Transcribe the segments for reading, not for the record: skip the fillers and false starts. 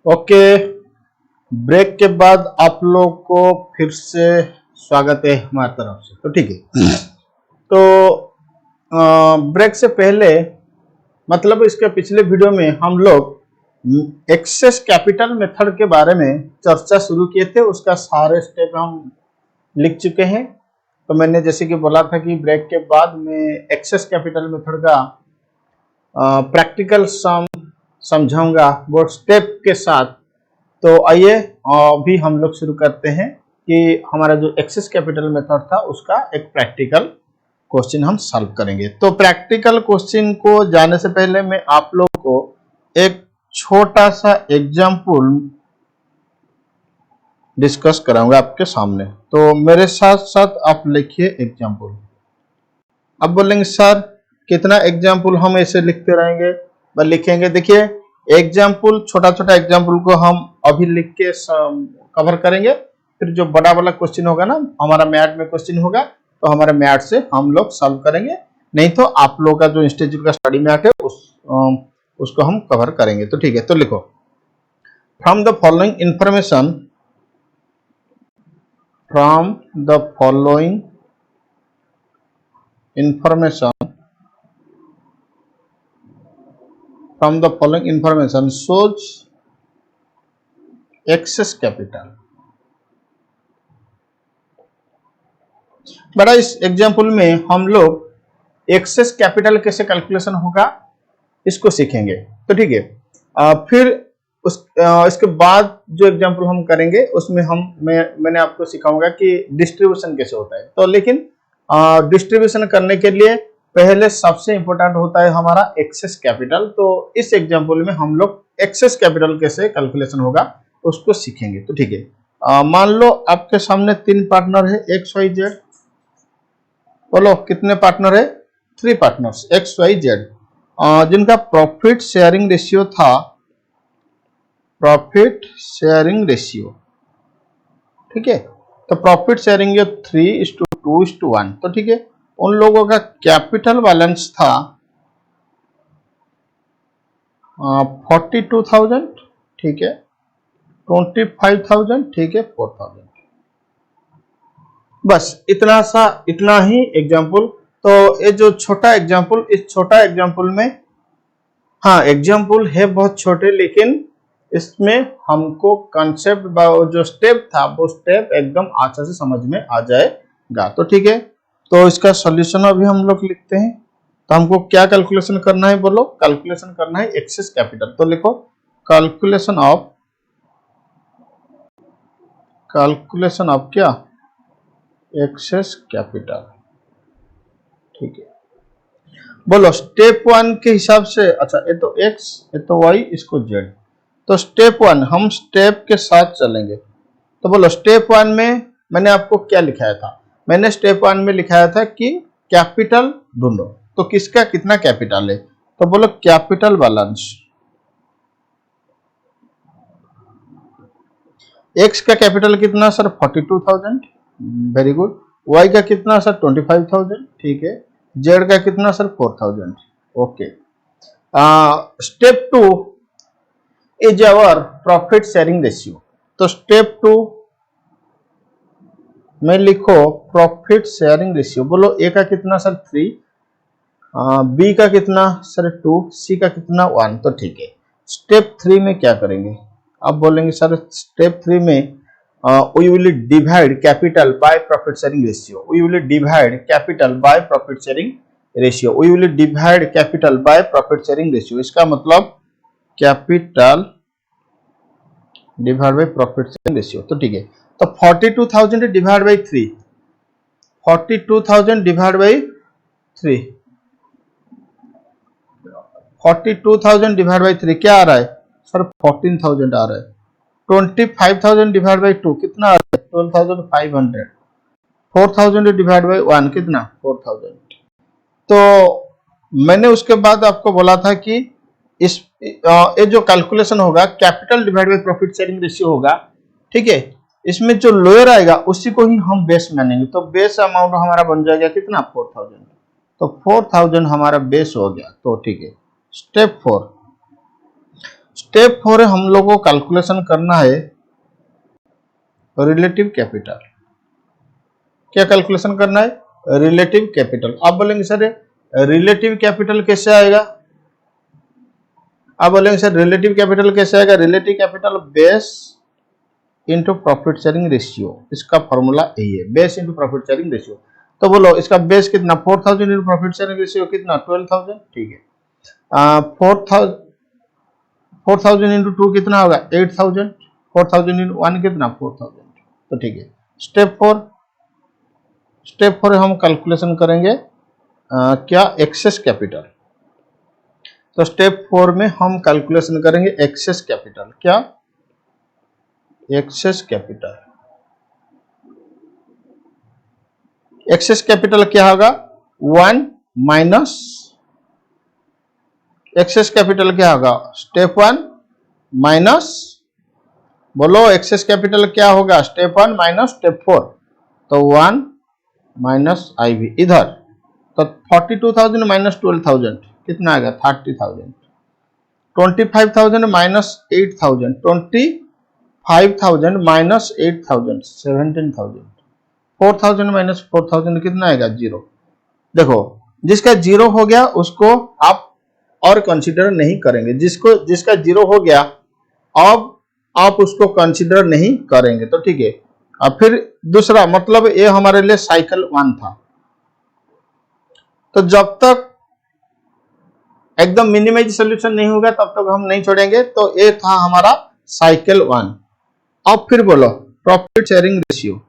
Okay, break के बाद आप लोग को फिर से स्वागत है हमारी तरफ से। तो ठीक है, तो ब्रेक से पहले मतलब इसके पिछले वीडियो में हम लोग एक्सेस कैपिटल मेथड के बारे में चर्चा शुरू किए थे। उसका सारे स्टेप हम लिख चुके हैं। तो मैंने जैसे कि बोला था कि ब्रेक के बाद मैं एक्सेस कैपिटल मेथड का प्रैक्टिकल समझाऊंगा वो स्टेप के साथ। तो आइए अभी हम लोग शुरू करते हैं कि हमारा जो एक्सेस कैपिटल मेथड था उसका एक प्रैक्टिकल क्वेश्चन हम सॉल्व करेंगे। तो प्रैक्टिकल क्वेश्चन को जाने से पहले मैं आप लोग को एक छोटा सा एग्जाम्पल डिस्कस कराऊंगा आपके सामने। तो मेरे साथ साथ आप लिखिए एग्जाम्पल। अब बोलेंगे सर कितना एग्जाम्पल हम ऐसे लिखते रहेंगे बस लिखेंगे। देखिए एग्जाम्पल, छोटा छोटा एग्जाम्पल को हम अभी लिख के कवर करेंगे। फिर जो बड़ा वाला क्वेश्चन होगा ना, हमारा मैथ में क्वेश्चन होगा, तो हमारे मैथ से हम लोग सॉल्व करेंगे। नहीं तो आप लोग का जो इंस्टीट्यूट का स्टडी मैथ है उसको हम कवर करेंगे। तो ठीक है, तो लिखो from the following information, from the following information shows excess capital। बड़ा इस एग्जाम्पल में हम लोग एक्सेस कैपिटल कैसे कैलकुलेशन होगा इसको सीखेंगे। तो ठीक है, फिर इसके बाद जो एग्जाम्पल हम करेंगे उसमें मैंने आपको सिखाऊंगा कि डिस्ट्रीब्यूशन कैसे होता है। तो लेकिन डिस्ट्रीब्यूशन करने के लिए पहले सबसे इंपॉर्टेंट होता है हमारा एक्सेस कैपिटल। तो इस एग्जांपल में हम लोग एक्सेस कैपिटल कैसे कैलकुलेशन होगा उसको सीखेंगे। तो ठीक है, मान लो आपके सामने 3 पार्टनर है एक्स वाई जेड। बोलो कितने पार्टनर है? 3 पार्टनर्स एक्स वाई जेड, जिनका प्रॉफिट शेयरिंग रेशियो था, प्रॉफिट शेयरिंग रेशियो। ठीक है, तो प्रॉफिट शेयरिंग 3:2:1। तो ठीक है, उन लोगों का कैपिटल बैलेंस था 42,000। ठीक है, 25,000। ठीक है, 4,000। बस इतना ही एग्जाम्पल। तो ये जो छोटा एग्जाम्पल, इस छोटा एग्जाम्पल में हाँ एग्जाम्पल है बहुत छोटे, लेकिन इसमें हमको कंसेप्ट जो स्टेप था वो स्टेप एकदम अच्छे से समझ में आ जाएगा। तो ठीक है, तो इसका सॉल्यूशन अभी हम लोग लिखते हैं। तो हमको क्या कैलकुलेशन करना है? बोलो, कैलकुलेशन करना है एक्सेस कैपिटल। तो लिखो कैलकुलेशन ऑफ क्या? Excess capital. ठीक है, बोलो स्टेप 1 के हिसाब से। अच्छा, ये तो एक्स, ये तो वाई, इसको जेड। तो स्टेप 1 हम स्टेप के साथ चलेंगे। तो बोलो स्टेप 1 में मैंने आपको क्या लिखाया था? मैंने स्टेप 1 में लिखाया था कि कैपिटल ढूंढो। तो किसका कितना कैपिटल है? तो बोलो कैपिटल बैलेंस। एक्स का कैपिटल कितना सर? 42,000। Very good. वाई का कितना सर? 25,000। ठीक है, जेड का कितना sir? 4,000। Okay, step 2 is our profit sharing ratio. तो स्टेप 2 में लिखो प्रॉफिट शेयरिंग रेशियो। बोलो ए का कितना सर? 3, बी का कितना सर? 2, सी का कितना? 1। तो ठीक है, स्टेप 3 में क्या करेंगे? अब बोलेंगे सर स्टेप 3 में we will divide capital by profit sharing ratio। we will divide capital by profit sharing ratio। we will divide capital by profit sharing ratio। इसका मतलब capital divide by profit sharing ratio. तो ठीक है, तो 42,000 divide by 3, 42,000 divide by 3, 42,000 divide by 3 क्या आ रहा है sir? 14,000 आ रहा है। 25,000 डिवाइड बाय 2 कितना आ रहा है? 12,500। 4,000 डिवाइड बाय 1 कितना? 4,000। तो मैंने उसके बाद आपको बोला था कि इस ये जो कैलकुलेशन होगा capital divide by profit sharing ratio होगा। ठीक है, इसमें जो लोअर आएगा उसी को ही हम बेस मानेंगे। तो बेस अमाउंट हमारा बन जाएगा कितना? 4,000। तो 4,000 हमारा बेस हो गया। तो ठीक है, स्टेप स्टेप 4 हम लोग को कैलकुलेशन करना है रिलेटिव कैपिटल। क्या कैलकुलेशन करना है? Relative capital. आप बोलेंगे सर रिलेटिव कैपिटल कैसे आएगा? आप बोलेंगे सर रिलेटिव कैपिटल कैसे आएगा? Relative capital base into profit sharing ratio, इसका फॉर्मूला यही है, base into profit sharing ratio. तो बोलो इसका बेस कितना? 4000 इंटू प्रॉफिट शेयरिंग रेशियो कितना? 12000। ठीक है, 4000 इंटू 2 कितना होगा? 8000। 4000 इंटू 1 कितना? 4000। तो ठीक है, स्टेप 4 हम कैलकुलेशन करेंगे क्या? Excess capital. तो स्टेप 4 में हम कैलकुलेशन करेंगे एक्सेस कैपिटल। क्या? Excess capital. एक्सेस कैपिटल क्या होगा? 1 माइनस, एक्सेस कैपिटल क्या होगा? स्टेप 1 माइनस, बोलो एक्सेस कैपिटल क्या होगा? Step 1 minus step 4। तो 1 माइनस IV इधर, तो 42,000 माइनस 12,000 कितना आएगा? 30,000। 25,000 माइनस 8,000, 25,000 माइनस 8,000 17,000। 4,000 माइनस 4,000 कितना आएगा? 0। देखो जिसका 0 हो गया उसको आप और कंसीडर नहीं करेंगे, जिसका 0 हो गया अब आप उसको कंसीडर नहीं करेंगे। तो ठीक है, अब फिर दूसरा मतलब ये हमारे लिए साइकिल 1 था। तो जब तक एकदम मिनिमाइज सॉल्यूशन नहीं होगा तब तक हम नहीं छोड़ेंगे। तो ये था हमारा साइकिल 1। अब फिर बोलो प्रॉफिट शेयरिंग रेशियो।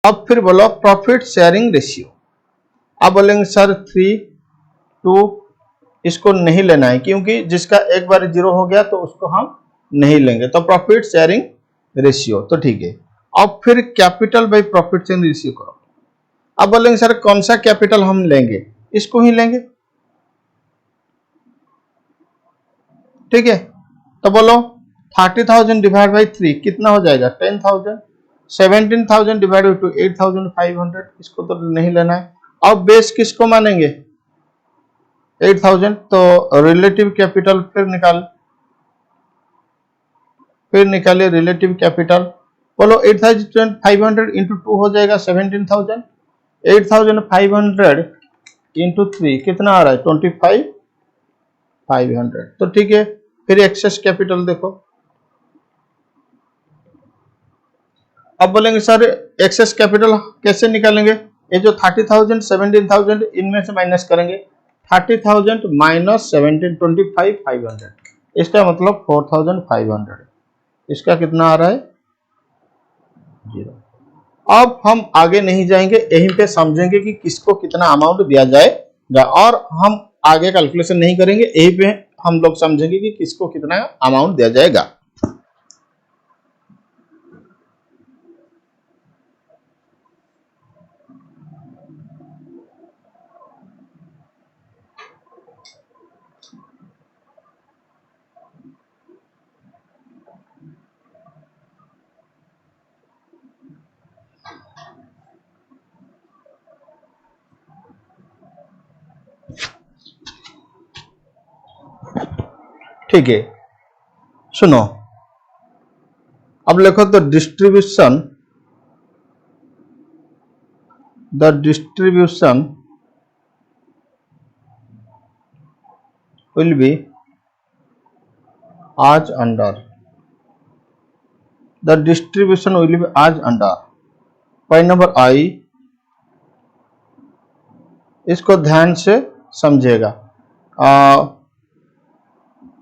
अब फिर बोलो प्रॉफिट शेयरिंग रेशियो। अब बोलेंगे सर 3 2 इसको नहीं लेना है, क्योंकि जिसका एक बार 0 हो गया तो उसको हम नहीं लेंगे। तो प्रॉफिट शेयरिंग रेशियो। तो ठीक है, अब फिर capital by profit sharing ratio करो। अब बोलेंगे सर कौन सा कैपिटल हम लेंगे? इसको ही लेंगे। ठीक है, तो बोलो 30,000 डिवाइड बाई 3 कितना हो जाएगा? 10,000। 17,000 डिवाइड बाई 2 8,500, इसको तो नहीं लेना है। अब बेस किसको मानेंगे? 8,000। तो रिलेटिव कैपिटल फिर निकालिए रिलेटिव कैपिटल। बोलो 8,500 इंटू 2 हो जाएगा 17,000। 8,500 इंटू 3 कितना आ रहा है? 25,500। तो ठीक है, फिर एक्सेस कैपिटल देखो। अब बोलेंगे सर एक्सेस कैपिटल कैसे निकालेंगे? ये जो 30,000 17,000 इनमें से माइनस करेंगे। 30,000 माइनस 17 25,500, इसका मतलब 4,500। इसका कितना आ रहा है? 0। अब हम आगे नहीं जाएंगे, यहीं पे समझेंगे कि किसको कितना अमाउंट दिया जाएगा, और हम आगे कैलकुलेशन नहीं करेंगे, यहीं पे हम लोग समझेंगे कि किसको कितना अमाउंट दिया जाएगा। ठीक है, सुनो अब लिखो the distribution will be as under, the distribution will be as under। Point number I, इसको ध्यान से समझेगा।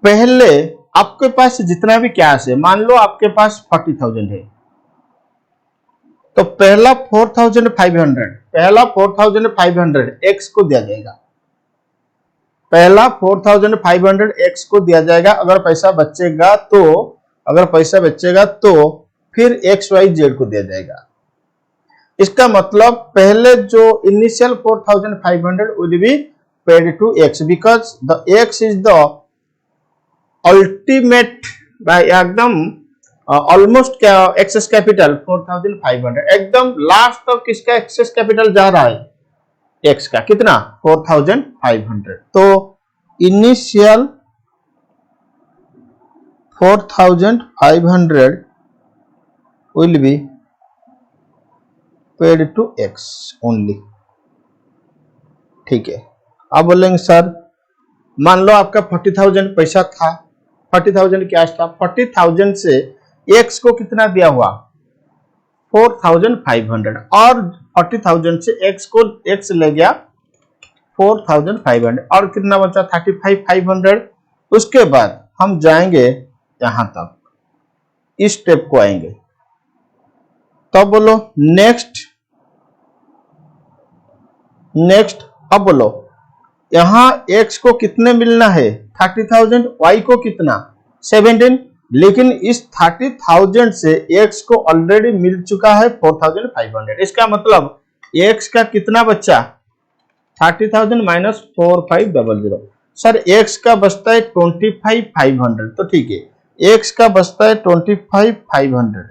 पहले आपके पास जितना भी कैश है, मान लो आपके पास 40,000 है, तो पहला 4,500 एक्स को दिया जाएगा। पहला 4,500 एक्स को दिया जाएगा। अगर पैसा बचेगा तो फिर एक्स वाई जेड को दिया जाएगा। इसका मतलब पहले जो initial 4,500 will be paid to X, because the X is the ultimate एकदम ऑलमोस्ट एक्सेस कैपिटल 4,500। एकदम लास्ट तक किसका एक्सेस कैपिटल जा रहा है? एक्स का। कितना? 4,500। तो initial 4500 will be paid to x only। ठीक है, अब बोलेंगे सर मान लो आपका 40,000 पैसा था, 40,000 कैश था, 40,000 से x को कितना दिया हुआ 4,500 और 40,000 से x को x ले गया 4,500 और कितना बचा 35,500। उसके बाद हम जाएंगे यहां तक, इस स्टेप को आएंगे, तब बोलो नेक्स्ट। अब बोलो यहां x को कितने मिलना है 30,000, y को कितना 17, लेकिन इस 30,000 से x को ऑलरेडी मिल चुका है 4,500। इसका मतलब x का कितना बच्चा 30,000 माइनस 4500। सर x का बचता है 25,500, तो ठीक है x का बचता है 25,500।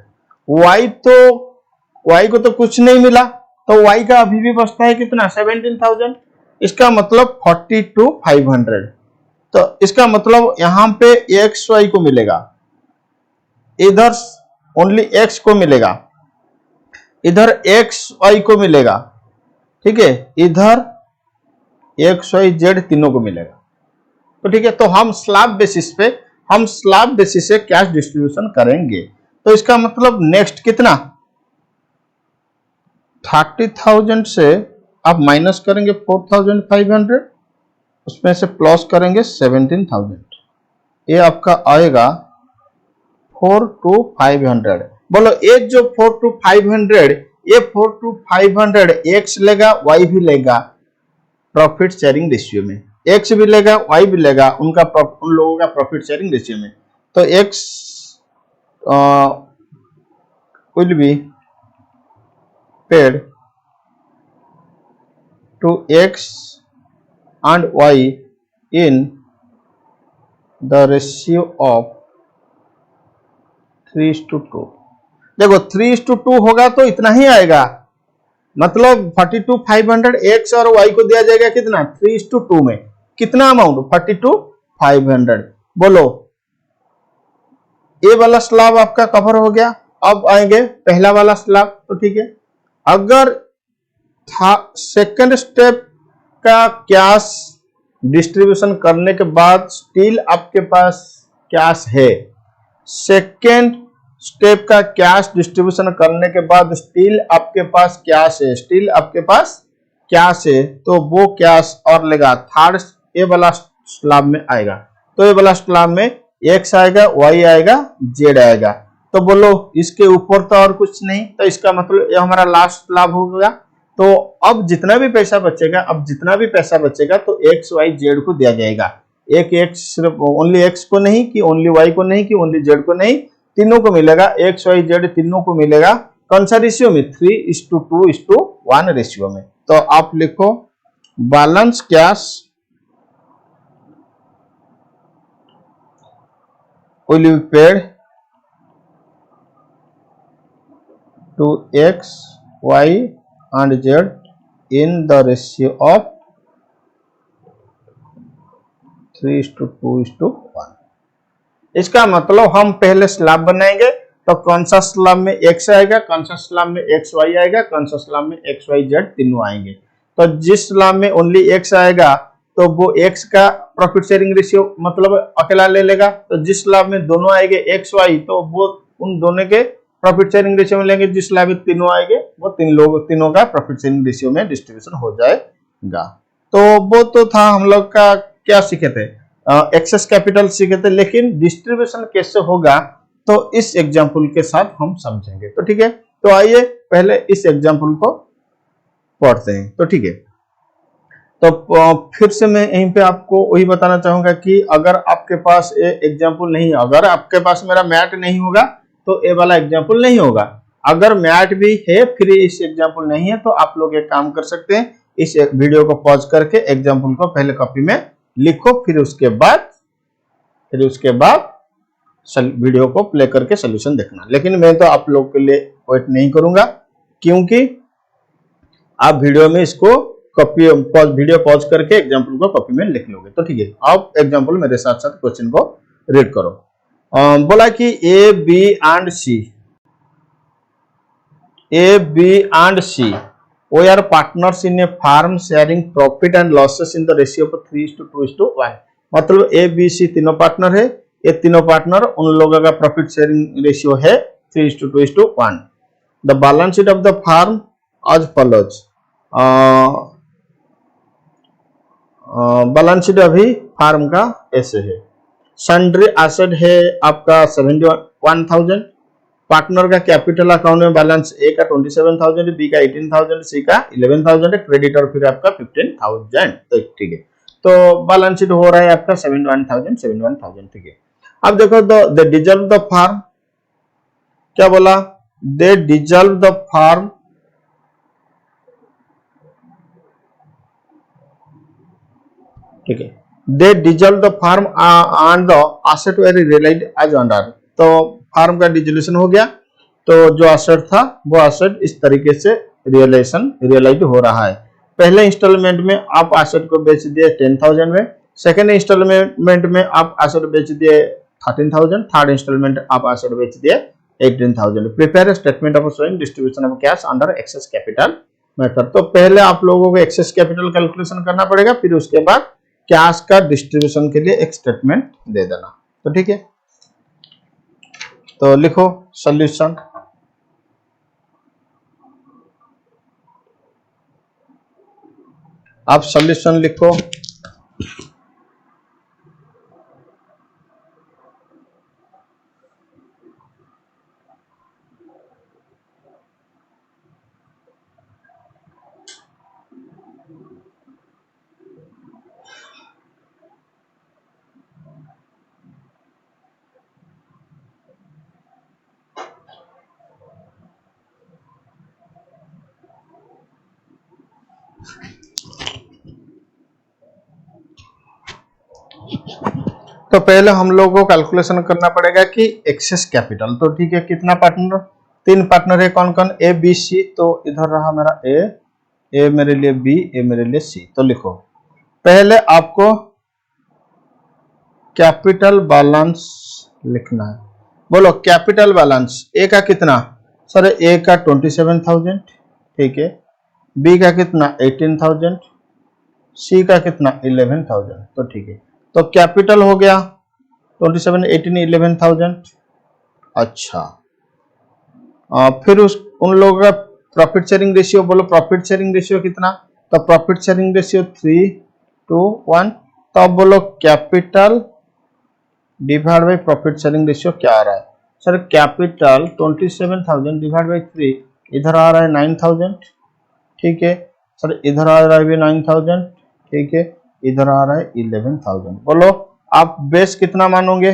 y को तो कुछ नहीं मिला, तो y का अभी भी बचता है कितना 17,000। इसका मतलब 42,500। तो इसका मतलब यहां पे x y को मिलेगा, इधर ओनली x को मिलेगा, इधर x y को मिलेगा, ठीक है, इधर x y z तीनों को मिलेगा। तो ठीक है, तो हम स्लैब बेसिस से कैश डिस्ट्रीब्यूशन करेंगे। तो इसका मतलब नेक्स्ट कितना 30,000 से आप माइनस करेंगे 4,500, उसमें से प्लस करेंगे 17,000, ये आपका आएगा 4,500। बोलो ये जो 4,500, ये 4,500 x लेगा y भी लेगा प्रॉफिट शेयरिंग रेशियो में, x भी लेगा y भी लेगा उन लोगों का प्रॉफिट शेयरिंग रेशियो में। तो x will be paid to x and y in the ratio of 3:2। देखो 3:2 होगा तो इतना ही आएगा, मतलब 42,500 x और y को दिया जाएगा कितना 3:2 में, कितना अमाउंट 42,500। बोलो ये वाला स्लैब आपका कवर हो गया। अब आएंगे पहला वाला स्लैब, तो ठीक है, अगर सेकंड स्टेप का कैश डिस्ट्रीब्यूशन करने के बाद स्टिल आपके पास कैश है, सेकंड स्टेप का कैश डिस्ट्रीब्यूशन करने के बाद स्टिल आपके पास कैश है, स्टिल आपके पास कैश है, तो वो कैश और लेगा थर्ड ये वाला स्लैब में आएगा। तो ये वाला स्लैब में x आएगा, y आएगा, z आएगा। तो बोलो इसके ऊपर तो और कुछ नहीं, तो इसका मतलब ये हमारा लास्ट स्लैब हो गया। तो अब जितना भी पैसा बचेगा तो x y z को दिया जाएगा। एक x सिर्फ ओनली x को नहीं कि ओनली y को नहीं कि ओनली z को नहीं, तीनों को मिलेगा, x y z तीनों को मिलेगा। कौन सा रेशियो में 3:2:1 रेशियो में। तो आप लिखो balance cash will be paid to x, y and z in the ratio of 3:2:1। इसका मतलब हम पहले स्लैब बनाएंगे, तो कौन सा स्लैब में x आएगा, कौन सा स्लैब में x y आएगा, कौन सा स्लैब में x y z तीनों आएंगे। तो जिस स्लैब में ओनली x आएगा तो वो x का प्रॉफिट शेयरिंग रेशियो मतलब अकेला ले लेगा, तो जिस स्लैब में दोनों आएंगे x y तो वो उन दोनों के प्रॉफिट शेयरिंग रेशियो में लेंगे, जिस स्लैब में तीनों आएंगे वो तीनों का प्रॉफिट शेयरिंग रेशियो में डिस्ट्रीब्यूशन हो जाएगा। तो वो तो था हम लोग का क्या सीखे थे, एक्सेस कैपिटल सीखे थे, लेकिन डिस्ट्रीब्यूशन कैसे होगा तो इस एग्जाम्पल के साथ हम समझेंगे। तो ठीक है, तो आइए पहले इस एग्जाम्पल को पढ़ते हैं। तो ठीक है, तो फिर से मैं यहीं पे आपको वही बताना चाहूंगा कि अगर आपके पास ये एग्जाम्पल नहीं, अगर आपके पास मेरा मैट नहीं होगा तो ये वाला एग्जाम्पल नहीं होगा। अगर मैट भी है फिर इस एग्जाम्पल नहीं है तो आप लोग एक काम कर सकते हैं, इस वीडियो को पॉज करके एग्जाम्पल को पहले कॉपी में लिखो, फिर उसके बाद वीडियो को प्ले करके सोल्यूशन देखना। लेकिन मैं तो आप लोग के लिए वेट नहीं करूंगा, क्योंकि आप वीडियो में इसको वीडियो पॉज करके एग्जाम्पल को कॉपी में लिख लोगे। तो ठीक है, अब एग्जाम्पल मेरे साथ साथ क्वेश्चन को रीड करो। बोला कि A, B and C we are partners in a firm sharing profit and losses in the ratio of 3:2:1। मतलब A, B, C तीनों पार्टनर है, ये तीनों पार्टनर उन लोगों का प्रॉफिट शेयरिंग रेशियो है 3:2:1। The balance sheet of the firm आज फॉलोज। बैलेंस शीट अभी फार्म का ऐसे है। सन्ड्री एसेट है आपका 71,000, पार्टनर का कैपिटल अकाउंट में बैलेंस ए का 27,000, बी का 18,000, सी का 11,000 है, क्रेडिटर फिर आपका 15,000। तो ठीक है, तो बैलेंस शीट हो रहा है आपका 71,000। ठीक है, अब देखो दे डिजॉल्व द फार्म, क्या बोला, दे डिजॉल्व द फार्म, ठीक है, they dissolve the firm and the asset were realised as under. तो फार्म का डिजोल्यूशन हो गया, तो जो एसेट था वो एसेट इस तरीके से रियलाइज हो रहा है। पहले इंस्टॉलमेंट में आप एसेट को बेच दिए 10,000 में, सेकेंड इंस्टॉलमेंट में आप एसेट बेच दिए 13,000, थर्ड इंस्टॉलमेंट आप एसेट बेच दिए 18,000। Prepare statement of showing distribution of cash under excess capital method. तो पहले आप लोगों को एक्सेस कैपिटल कैलकुलेशन करना पड़ेगा, फिर उसके बाद कैश का डिस्ट्रीब्यूशन के लिए एक स्टेटमेंट दे देना। तो ठीक है, तो लिखो सॉल्यूशन। आप सॉल्यूशन लिखो। तो पहले हम लोगों को कैलकुलेशन करना पड़ेगा कि एक्सेस कैपिटल। तो ठीक है, कितना पार्टनर, 3 पार्टनर है, कौन कौन, ए बी सी। तो इधर रहा मेरा ए मेरे लिए बी, ए मेरे लिए सी। तो लिखो, पहले आपको कैपिटल बैलेंस लिखना है। बोलो कैपिटल बैलेंस, ए का कितना, सर ए का 27,000, ठीक है, बी का कितना 18,000, सी का कितना 11,000। तो ठीक है, तो कैपिटल हो गया 27, 18, 11,000। अच्छा, फिर उन लोगों का प्रॉफिट शेयरिंग रेशियो, बोलो प्रॉफिट शेयरिंग रेशियो कितना, तो प्रॉफिट शेयरिंग रेशियो 3:1। तो अब बोलो capital divide by profit sharing ratio क्या आ रहा है, सर कैपिटल 27,000 डिवाइड बाई 3, इधर आ रहा है 9,000, ठीक है सर, इधर आ रहा है भी 9,000, ठीक है, इधर आ रहा है 11,000। बोलो आप बेस कितना मानोगे,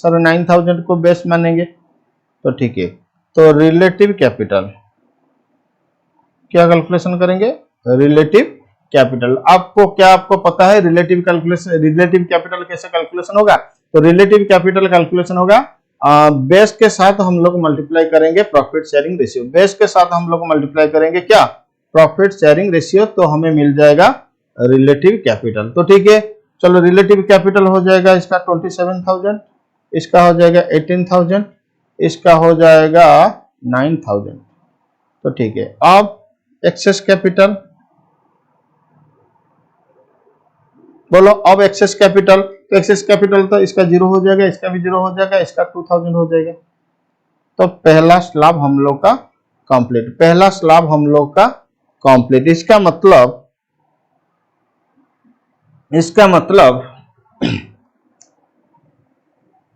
सर 9,000 को बेस मानेंगे। तो ठीक है, तो रिलेटिव कैपिटल क्या कैलकुलेशन करेंगे, रिलेटिव कैपिटल। आपको पता है रिलेटिव कैपिटल कैसे कैलकुलेशन होगा, तो रिलेटिव कैपिटल कैलकुलेशन होगा बेस के साथ हम लोग मल्टीप्लाई करेंगे प्रॉफिट शेयरिंग रेशियो, बेस के साथ हम लोग मल्टीप्लाई करेंगे क्या, प्रॉफिट शेयरिंग रेशियो, तो हमें मिल जाएगा रिलेटिव कैपिटल। तो ठीक है, चलो रिलेटिव कैपिटल हो जाएगा इसका 27,000, इसका हो जाएगा 18,000, इसका हो जाएगा 9,000। तो ठीक है, अब एक्सेस कैपिटल, बोलो अब एक्सेस कैपिटल, तो एक्सेस कैपिटल तो इसका 0 हो जाएगा, इसका भी 0 हो जाएगा, इसका 2,000 हो जाएगा। तो पहला स्लैब हम लोग का कंप्लीट, पहला स्लैब हम लोग का कंप्लीट। इसका मतलब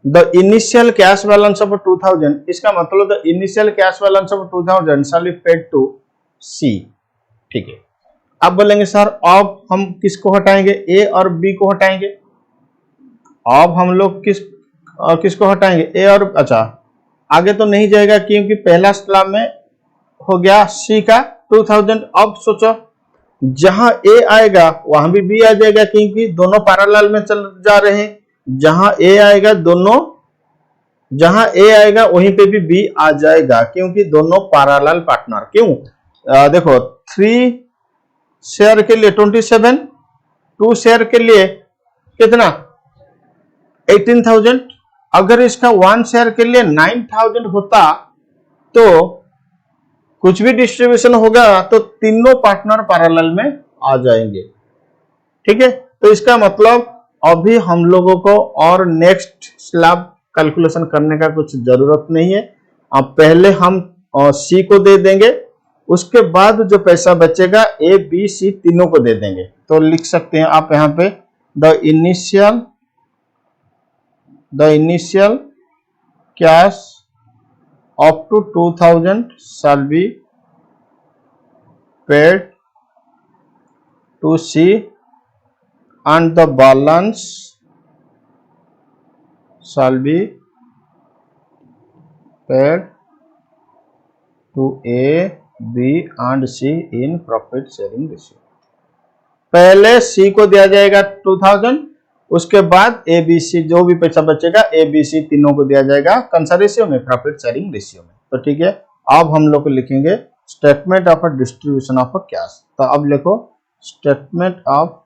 the initial cash balance of 2,000, इसका मतलब the initial cash balance of 2,000 shall be paid to C. ठीक है, अब बोलेंगे सर अब हम किसको हटाएंगे, ए और बी को हटाएंगे। अब हम लोग किसको हटाएंगे, ए और, अच्छा आगे तो नहीं जाएगा क्योंकि पहला स्लैब में हो गया सी का 2,000। अब सोचो जहां ए आएगा वहां भी बी आ जाएगा क्योंकि दोनों पैरेलल में चल जा रहे हैं, जहां ए आएगा जहां ए आएगा वहीं पे भी बी आ जाएगा क्योंकि दोनों पैरेलल पार्टनर। क्यों, देखो 3 शेयर के लिए 27, 2 शेयर के लिए कितना 18,000, अगर इसका 1 शेयर के लिए 9000 होता तो कुछ भी डिस्ट्रीब्यूशन होगा तो तीनों पार्टनर पैरेलल में आ जाएंगे। ठीक है, तो इसका मतलब अभी हम लोगों को और नेक्स्ट स्लैब कैलकुलेशन करने का कुछ जरूरत नहीं है। अब पहले हम सी को दे देंगे, उसके बाद जो पैसा बचेगा ए बी सी तीनों को दे देंगे। तो लिख सकते हैं आप यहां पे the initial cash up to 2000 shall be paid to C and the balance shall be paid to A, B and C in profit sharing ratio। पहले C को दिया जाएगा 2000, उसके बाद ए बी सी जो भी पैसा बचेगा ए बी सी तीनों को दिया जाएगा कौन सा रेशियो में, प्रॉफिट शेयरिंग रेशियो में। तो ठीक है, अब हम लोग लिखेंगे statement of distribution of cash. तो अब लिखो statement of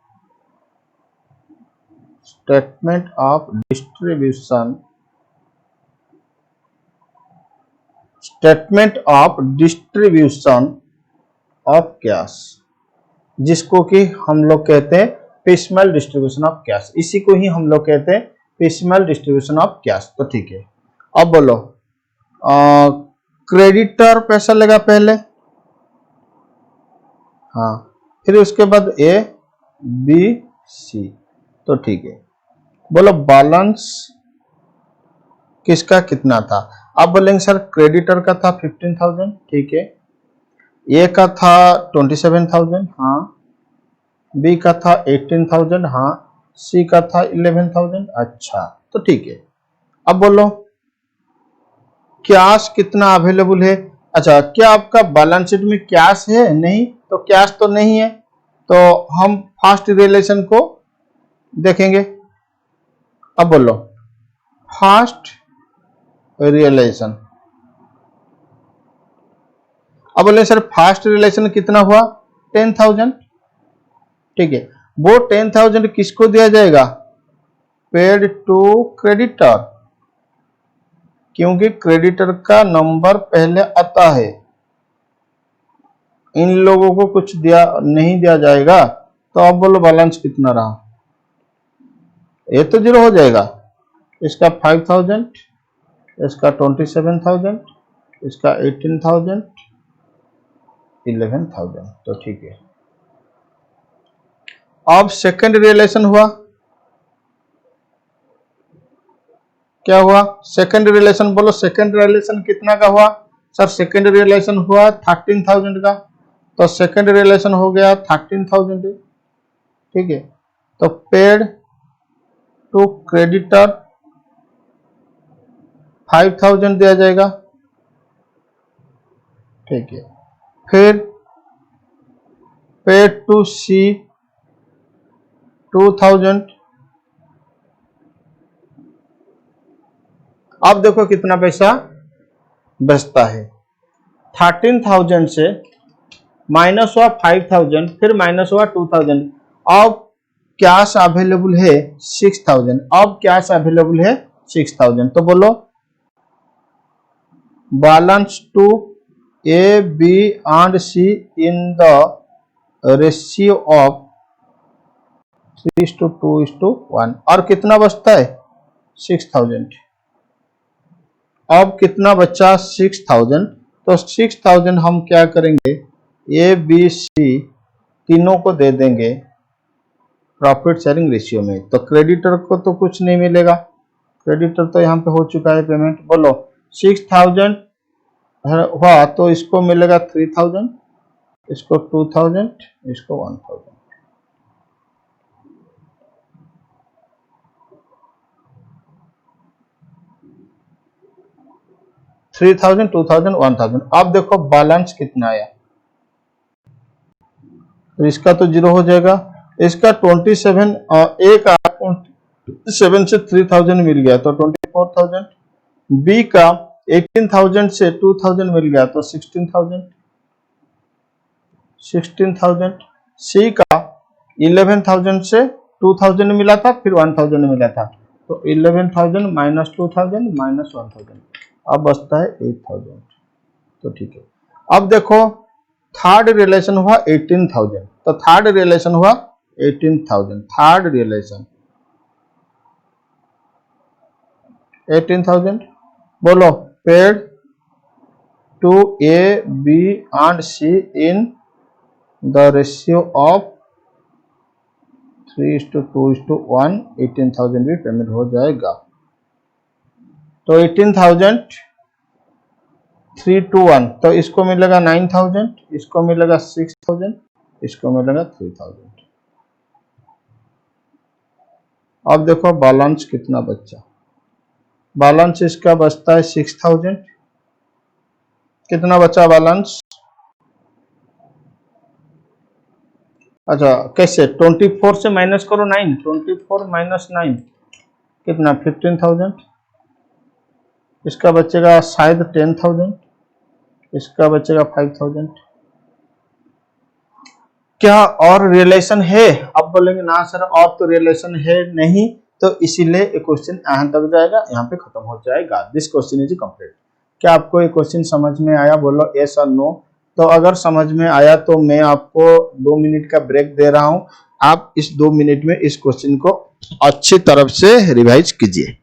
distribution of cash, जिसको कि हम लोग कहते हैं पिसमेल डिस्ट्रीब्यूशन ऑफ कैश। इसी को ही हम लोग कहते हैं पिसमेल डिस्ट्रीब्यूशन ऑफ कैश। तो ठीक है, अब बोलो क्रेडिटर पैसा लेगा पहले, हाँ, फिर उसके बाद ए बी सी। तो ठीक है, बोलो बैलेंस किसका कितना था। आप बोलेंगे सर क्रेडिटर का था 15,000, ठीक है, ए का था 27,000, हाँ, बी का था 18,000, हाँ, सी का था 11,000। अच्छा, तो ठीक है, अब बोलो कैश कितना अवेलेबल है। अच्छा, क्या आपका बैलेंस शीट में कैश है? नहीं, तो कैश तो नहीं है, तो हम फर्स्ट रिलेशन को देखेंगे। अब बोलो फर्स्ट रिलेशन, अब बोले सर फर्स्ट रिलेशन कितना हुआ 10,000, ठीक है, वो 10,000 किसको दिया जाएगा, पेड टू क्रेडिटर, क्योंकि क्रेडिटर का नंबर पहले आता है, इन लोगों को कुछ नहीं दिया जाएगा। तो अब बोलो बैलेंस कितना रहा, ये तो 0 हो जाएगा, इसका 5,000, इसका 27,000, इसका 18,000, 11,000। तो ठीक है, अब सेकंड रिलेशन हुआ, क्या हुआ सेकंड रिलेशन, बोलो सेकंड रिलेशन कितना का हुआ। सर सेकंड रिलेशन हुआ 13,000 का, तो सेकंड रिलेशन हो गया 13,000, ठीक है, तो पेड टू क्रेडिटर 5,000 दिया जाएगा, ठीक है, फिर पेड टू सी 2,000। अब देखो कितना पैसा बचता है, 13,000 से माइनस हुआ 5,000, फिर माइनस हुआ 2,000, अब कैश अवेलेबल है 6,000, अब कैश अवेलेबल है 6,000। तो बोलो balance to A B and C in the ratio of 3:2:1, और कितना बचता है 6,000। अब कितना बचा 6,000, तो 6,000 हम क्या करेंगे, ए बी सी तीनों को दे देंगे प्रॉफिट शेयरिंग रेशियो में। तो क्रेडिटर को तो कुछ नहीं मिलेगा, क्रेडिटर तो यहाँ पे हो चुका है पेमेंट। बोलो 6,000 हुआ तो इसको मिलेगा 3,000, इसको 2,000, इसको 1,000। 3,000, 2,000, 1,000। अब देखो बैलेंस कितना आया, तो इसका तो 0 हो जाएगा, इसका 27 एक 7 से 3,000 मिल गया तो 24,000, बी का 18,000 से 2,000 मिल गया तो 16,000, सी का 11,000 से 2,000 मिला था, फिर 1,000 मिला था, तो 11,000 माइनस 2,000 माइनस 1,000, अब बचता है 8,000। तो ठीक है, अब देखो थर्ड रिलेशन हुआ 18,000, तो थर्ड रिलेशन हुआ 18,000, थर्ड रिलेशन 18,000। बोलो, paid to A, B and C in the ratio of 3:2:1, 18,000 भी पेमेंट हो जाएगा। तो 18,000 3 to 1, तो इसको मिलेगा 9,000, इसको मिलेगा 6,000, इसको मिलेगा 3,000। अब देखो बैलेंस कितना बचा, बैलेंस इसका बचता है 6,000। कितना बचा बैलेंस? अच्छा कैसे, 24 से माइनस करो 9, 24 माइनस 9 कितना, 15,000। इसका बचेगा शायद 10,000, इसका बचेगा 5,000। क्या और रिलेशन है? अब बोलेंगे ना सर और तो रिलेशन है नहीं, तो इसीलिए ये क्वेश्चन यहाँ तक जाएगा, यहाँ पे खत्म हो जाएगा। This question is complete. क्या आपको ये क्वेश्चन समझ में आया? बोलो यस और नो। तो अगर समझ में आया तो मैं आपको 2 मिनट का ब्रेक दे रहा हूं, आप इस 2 मिनट में इस क्वेश्चन को अच्छी तरफ से रिवाइज कीजिए।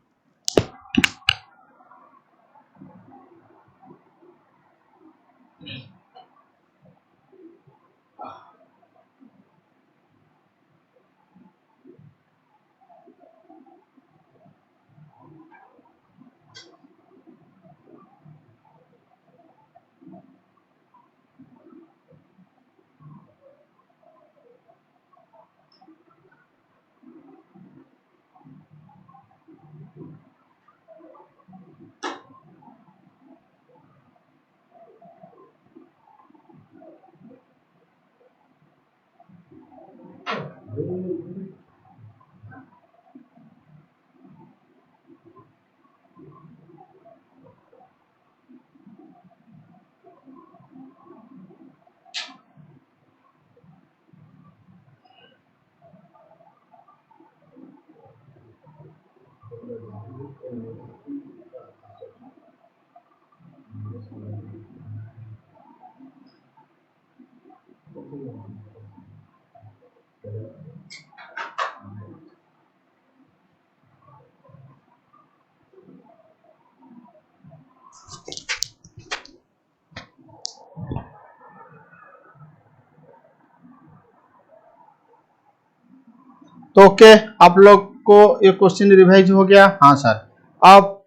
तो ओके, आप लोग को ये क्वेश्चन रिवाइज हो गया? हाँ सर। अब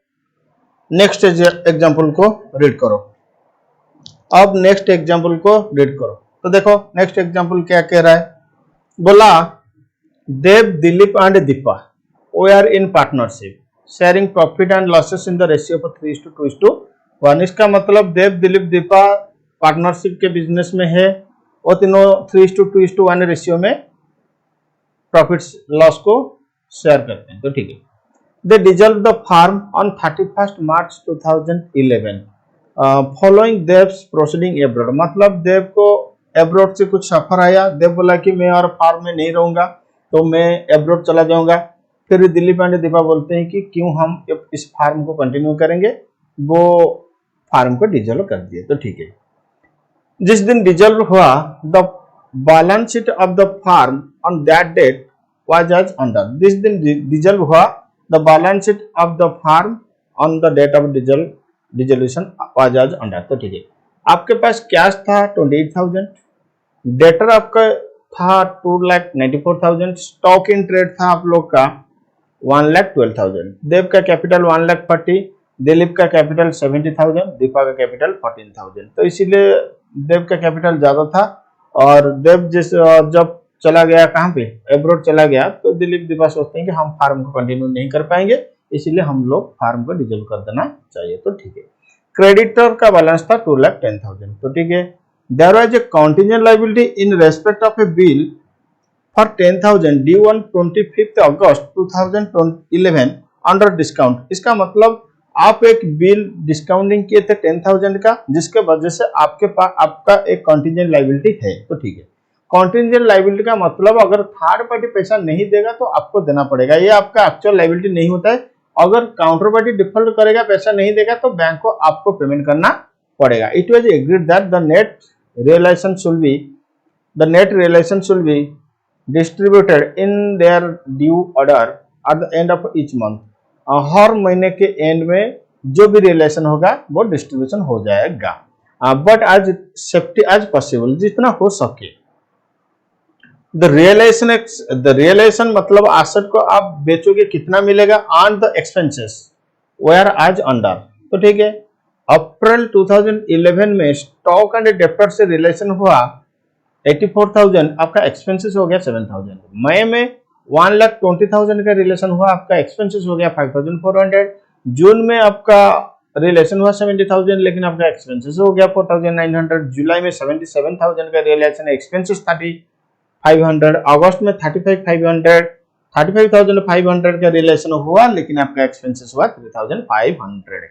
नेक्स्ट एग्जाम्पल को रीड करो। अब नेक्स्ट एग्जाम्पल को रीड करो। तो देखो नेक्स्ट एग्जाम्पल क्या कह रहा है, बोला Dev, Dilip and Deepa we are in partnership sharing profit and losses in the ratio of 3:2:1। इसका मतलब देव, दिलीप, दीपा पार्टनरशिप के बिजनेस में है, वो तीनों 3:2:1 रेशियो में प्रॉफिट लॉस को शेयर करते हैं। तो ठीक है, they dissolve the firm on 31 March 2011 following Dev's proceeding abroad. मतलब देव को एब्रॉड से कुछ सफर आया, देव बोला कि मैं और फार्म में नहीं रहूंगा, तो मैं एब्रॉड चला जाऊंगा। फिर दिलीप एंड दीपा बोलते हैं कि क्यों हम इस फार्म को कंटिन्यू करेंगे, वो फार्म को डिजॉल्व कर दिए। तो ठीक है, जिस दिन डिजॉल्व हुआ, the balance sheet of the firm on that date was as under. जिस दिन डिजॉल्व हुआ, the balance sheet of the firm on the date of dissolution was as under. तो ठीक है, आपके पास कैश था 28,000, डेटर आपका था 2,94,000, स्टॉक इन ट्रेड था आप लोग का 1,12,000, देव का कैपिटल 1,40,000, दिलीप का कैपिटल 70,000, दीपा का कैपिटल 14,000। तो इसीलिए देव का कैपिटल ज्यादा था, और देव जब चला गया कहाँ पे, एब्रोड चला गया, तो दिलीप दीपा सोचते हैं कि हम फार्म को कंटिन्यू नहीं कर पाएंगे, इसीलिए हम लोग फार्म को डिजोल्व कर देना चाहिए। तो ठीक है, क्रेडिटर का बैलेंस था 2,10,000। तो ठीक है, there was a contingent liability in respect of a bill for 10,000 due on 25 August 2011 under discount. इसका मतलब आप एक बिल डिस्काउंटिंग किए थे 10,000 का, जिसके वजह से आपके पास आपका एक कंटीजेंट लायबिलिटी है। तो ठीक है, कॉन्टिजेंट लायबिलिटी का मतलब अगर थर्ड पार्टी पैसा नहीं देगा तो आपको देना पड़ेगा, ये आपका एक्चुअल लायबिलिटी नहीं होता है। अगर काउंटर पार्टी डिफॉल्ट करेगा, पैसा नहीं देगा तो बैंक को आपको पेमेंट करना पड़ेगा। It was agreed that the net realisation should be distributed in their due order at the end of each month. हर महीने के एंड में जो भी रियलाइजेशन होगा वो डिस्ट्रीब्यूशन हो जाएगा, बट आज सेफ्टी एज पॉसिबल, जितना हो सके। द रियलाइजेशन मतलब एसेट को आप बेचोगे कितना मिलेगा, ऑन द एक्सपेंसेस वेयर आज अंडर। तो ठीक है, अप्रैल 2011 में स्टॉक एंड डेप्टर से रिलेशन हुआ 84,000, आपका एक्सपेंसेस हो गया 7,000। मई में 1,20,000 का रिलेशन हुआ, आपका एक्सपेंसेस हो गया 5,400। जून में आपका रिलेशन हुआ 70,000, लेकिन आपका एक्सपेंसेस हो गया 4,900। जुलाई में 77,000 का रिलेशन, एक्सपेंसेस 3,500। अगस्त में 35,500 का रिलेशन हुआ, लेकिन आपका एक्सपेंसेस हुआ 3,500।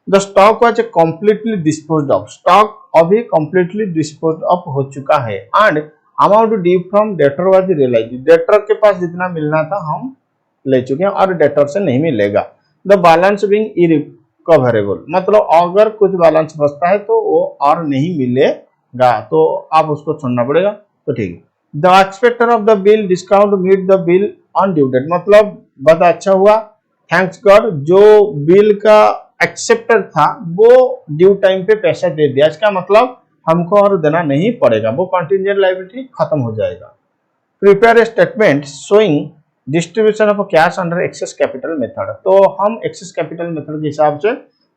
The stock was completely disposed of, stock अभी कंप्लीटली डिस्पोज्ड ऑफ हो चुका है। And amount due from debtor was realised, debtor के पास जितना मिलना था हम ले चुके हैं और डेटर से नहीं मिलेगा। द बैलेंस बीइंग इरिकवरेबल, मतलब अगर कुछ बैलेंस बचता है तो वो और नहीं मिलेगा, तो आप उसको छोड़ना पड़ेगा। तो ठीक है, the acceptor of the bill discount meet the bill on due date, मतलब बहुत अच्छा हुआ, थैंक्स गॉड, जो बिल का एक्सेप्टर था वो ड्यू टाइम पे पैसा दे दिया। इसका मतलब हमको और देना नहीं पड़ेगा, वो कंटिजेंट लायबिलिटी खत्म हो जाएगा। Prepare a statement showing distribution of cash under excess capital method, तो हम एक्सेस कैपिटल मेथड के हिसाब से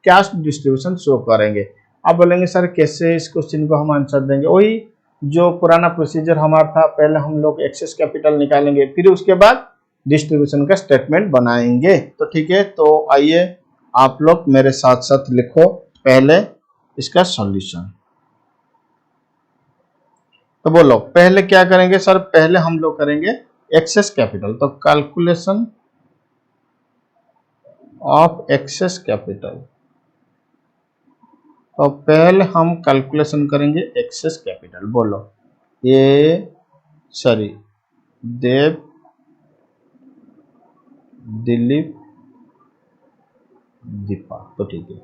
कैश डिस्ट्रीब्यूशन शो करेंगे। आप बोलेंगे सर कैसे इस क्वेश्चन को हम आंसर देंगे, वही जो पुराना प्रोसीजर हमारा था, पहले हम लोग एक्सेस कैपिटल निकालेंगे, फिर उसके बाद डिस्ट्रीब्यूशन का स्टेटमेंट बनाएंगे। तो ठीक है, तो आइए आप लोग मेरे साथ साथ लिखो पहले इसका सॉल्यूशन। तो बोलो पहले क्या करेंगे सर, पहले हम लोग करेंगे एक्सेस कैपिटल, तो कैलकुलेशन ऑफ एक्सेस कैपिटल। तो पहले हम कैलकुलेशन करेंगे एक्सेस कैपिटल। बोलो देव, दिलीप, दीपा। तो ठीक है,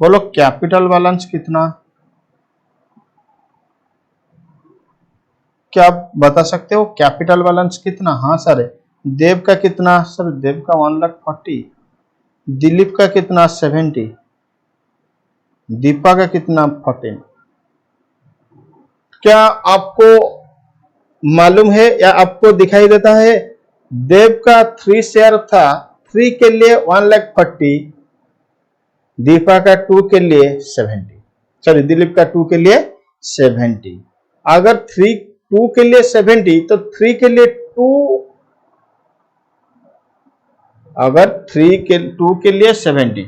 बोलो कैपिटल बैलेंस कितना, क्या आप बता सकते हो कैपिटल बैलेंस कितना? हाँ सर, देव का कितना? सर देव का 1,40,000, दिलीप का कितना 70, दीपा का कितना 14। क्या आपको मालूम है या आपको दिखाई देता है? देव का 3 शेयर था, 3 के लिए 1,40,000, दीपा का 2 के लिए 70, सॉरी दिलीप का 2 के लिए 70। अगर 2 के लिए 70 तो 3 के लिए 2, अगर 2 के लिए 70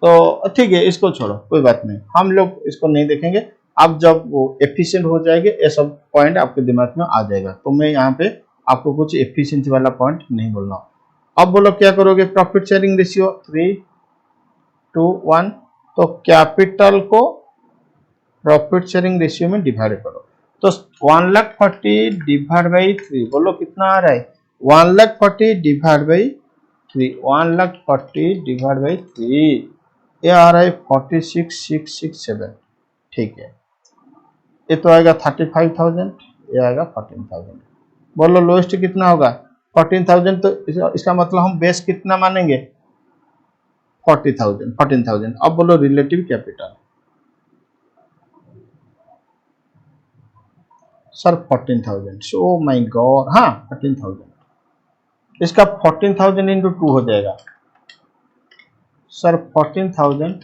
तो ठीक है, इसको छोड़ो, कोई बात नहीं, हम लोग इसको नहीं देखेंगे। आप जब वो एफिशिएंट हो जाएंगे ये सब पॉइंट आपके दिमाग में आ जाएगा, तो मैं यहाँ पे आपको कुछ एफिशिएंसी वाला पॉइंट नहीं बोलना। अब बोलो क्या करोगे, प्रॉफिट शेयरिंग रेशियो 3:1, तो कैपिटल को प्रॉफिट शेयरिंग रेशियो में डिवाइड करो। तो 1,40,000 डिवाइड बाई 3, बोलो कितना आ रहा है? 1,40,000 डिवाइड बाई 3, 1,40,000 डिवाइड बाई 3, ये आ रहा है 46,667। ठीक है, ये तो आएगा 35,000, ये आएगा 14,000। बोलो लोएस्ट कितना होगा? 14,000। तो इसका मतलब हम बेस कितना मानेंगे? 14,000। अब बोलो relative capital, sir 14,000। Oh my God, हाँ 14,000। इसका 14,000 इंटू 2 हो जाएगा सर, 14,000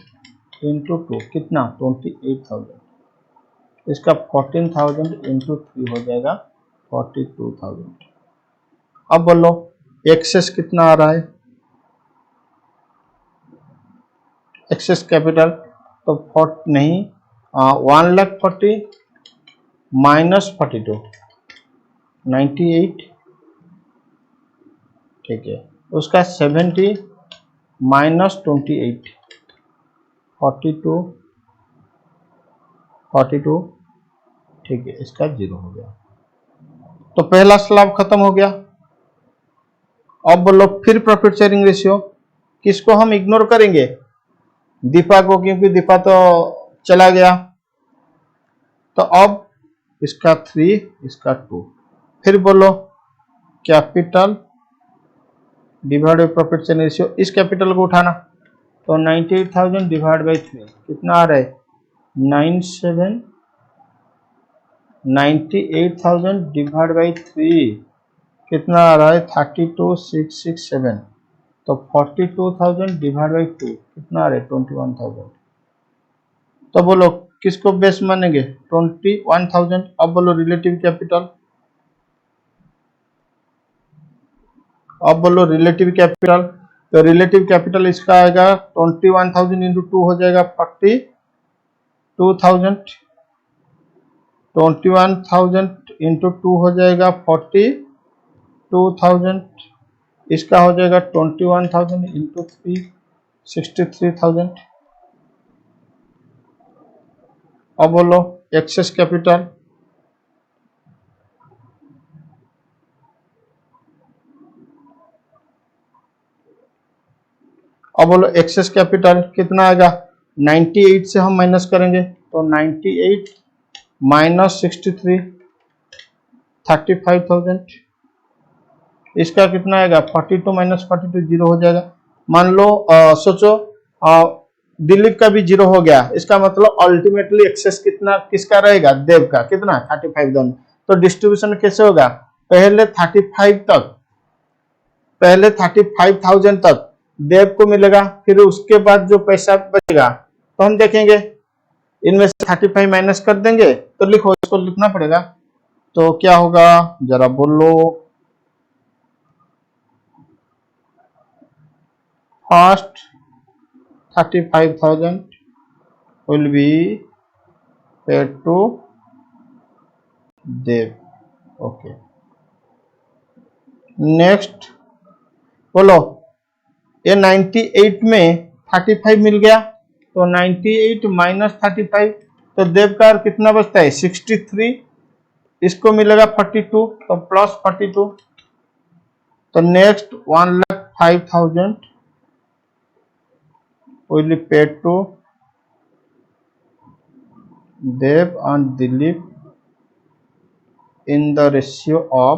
इंटू 2 कितना? 28,000। इसका 14,000 इंटू 3 हो जाएगा 42,000। अब बोलो एक्सेस कितना आ रहा है? एक्सेस कैपिटल तो 1,40,000 माइनस 42, 98। ठीक है, उसका 70 माइनस 28, 42। ठीक है, इसका 0 हो गया। तो पहला स्लैब खत्म हो गया। अब बोलो फिर प्रॉफिट शेयरिंग रेशियो, किसको हम इग्नोर करेंगे? दीपा को, क्योंकि दीपा तो चला गया। तो अब इसका 3, इसका 2। फिर बोलो capital divide by profit sharing ratio, इस कैपिटल को उठाना। तो 98,000 डिवाइड बाई 3 कितना आ रहा है? 98,000 डिवाइड बाई 3 कितना आ रहा है? 32,667। तो 42,000 डिवाइड बाई 2 कितना आ रहा है? 21,000। तो बोलो किसको बेस मानेंगे? 21,000। अब बोलो रिलेटिव कैपिटल, अब बोलो रिलेटिव कैपिटल। तो रिलेटिव कैपिटल इसका आएगा 21,000 इंटू 2 हो जाएगा 42,000। 21,000 इंटू 2 हो जाएगा 42,000। इसका हो जाएगा 21,000 इंटू 3 63,000। अब बोलो एक्सेस कैपिटल, अब बोलो एक्सेस कैपिटल कितना आएगा? 98 से हम माइनस करेंगे, तो 98 माइनस 63 35,000। इसका कितना आएगा? 42 माइनस 42 जीरो हो जाएगा। मान लो सोचो दिलीप का भी जीरो हो गया, इसका मतलब अल्टीमेटली एक्सेस कितना किसका रहेगा? देव का। कितना? 35,000। तो डिस्ट्रीब्यूशन कैसे होगा? पहले 35,000 तक देव को मिलेगा, फिर उसके बाद जो पैसा बचेगा तो हम देखेंगे, इनमें से 35 माइनस कर देंगे। तो लिखो, इसको लिखना पड़ेगा। तो क्या होगा जरा बोलो? First 35,000 will be paid to Dev. Okay. Next बोलो, ये 98 में 35 मिल गया, तो 98 माइनस 35, तो देव का कितना बचता है? 63। इसको मिलेगा 42, तो प्लस 42। तो next 1,05,000 will be paid to Dev and Dilip in the ratio of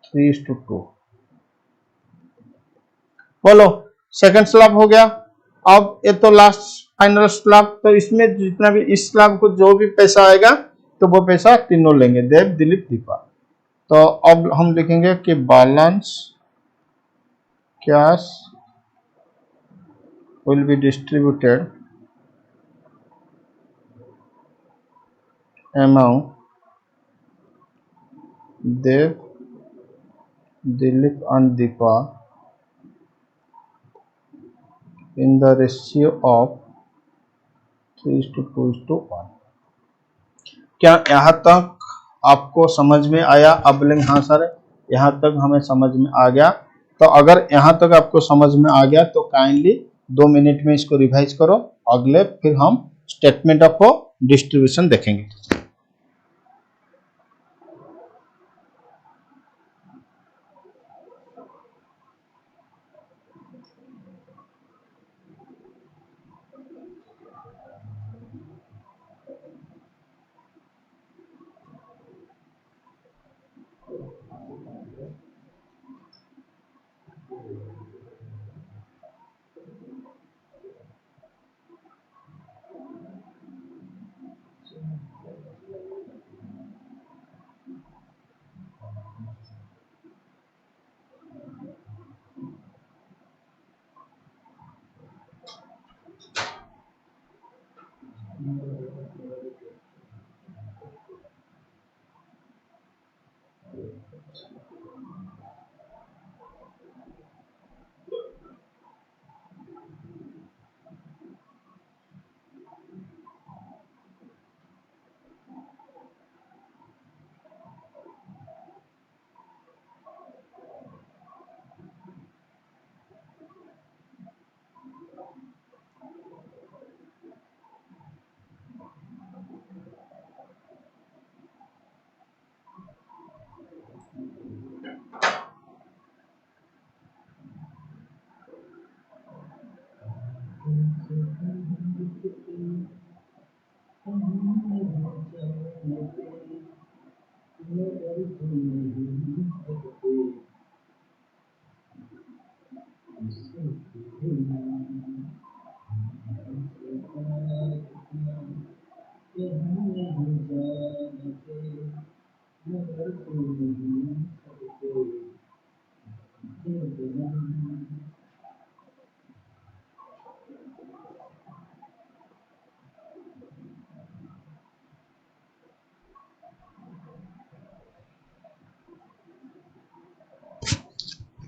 3:2। बोलो सेकंड स्लैब हो गया। अब ये तो लास्ट फाइनल स्लैब, तो इसमें जितना भी इस स्लैब को जो भी पैसा आएगा तो वो पैसा तीनों लेंगे, देव, दिलीप, दीपा। तो अब हम लिखेंगे कि balance cash will be distributed among Dev, Dilip and Deepa in the ratio of 3:2:1। क्या यहाँ तक आपको समझ में आया? अब बोलेंगे हाँ सर यहाँ तक हमें समझ में आ गया। तो अगर यहाँ तक आपको समझ में आ गया तो काइंडली 2 मिनट में इसको रिवाइज करो। अगले फिर हम स्टेटमेंट ऑफ डिस्ट्रीब्यूशन देखेंगे।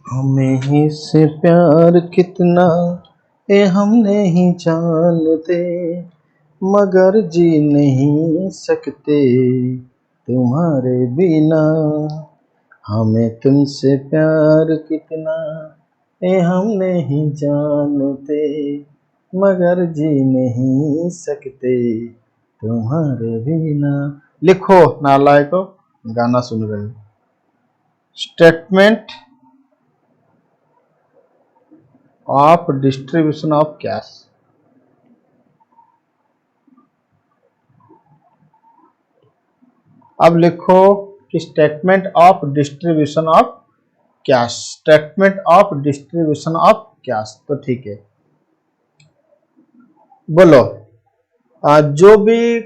हमें ही से प्यार कितना ये हम नहीं जानते, मगर जी नहीं सकते तुम्हारे बिना। हमें तुमसे प्यार कितना ये हम नहीं जानते, मगर जी नहीं सकते तुम्हारे बिना। लिखो नालायको, गाना सुन रहे हो। Statement of distribution of cash. अब लिखो कि statement of distribution of cash, statement of distribution of cash. तो ठीक है, बोलो। जो भी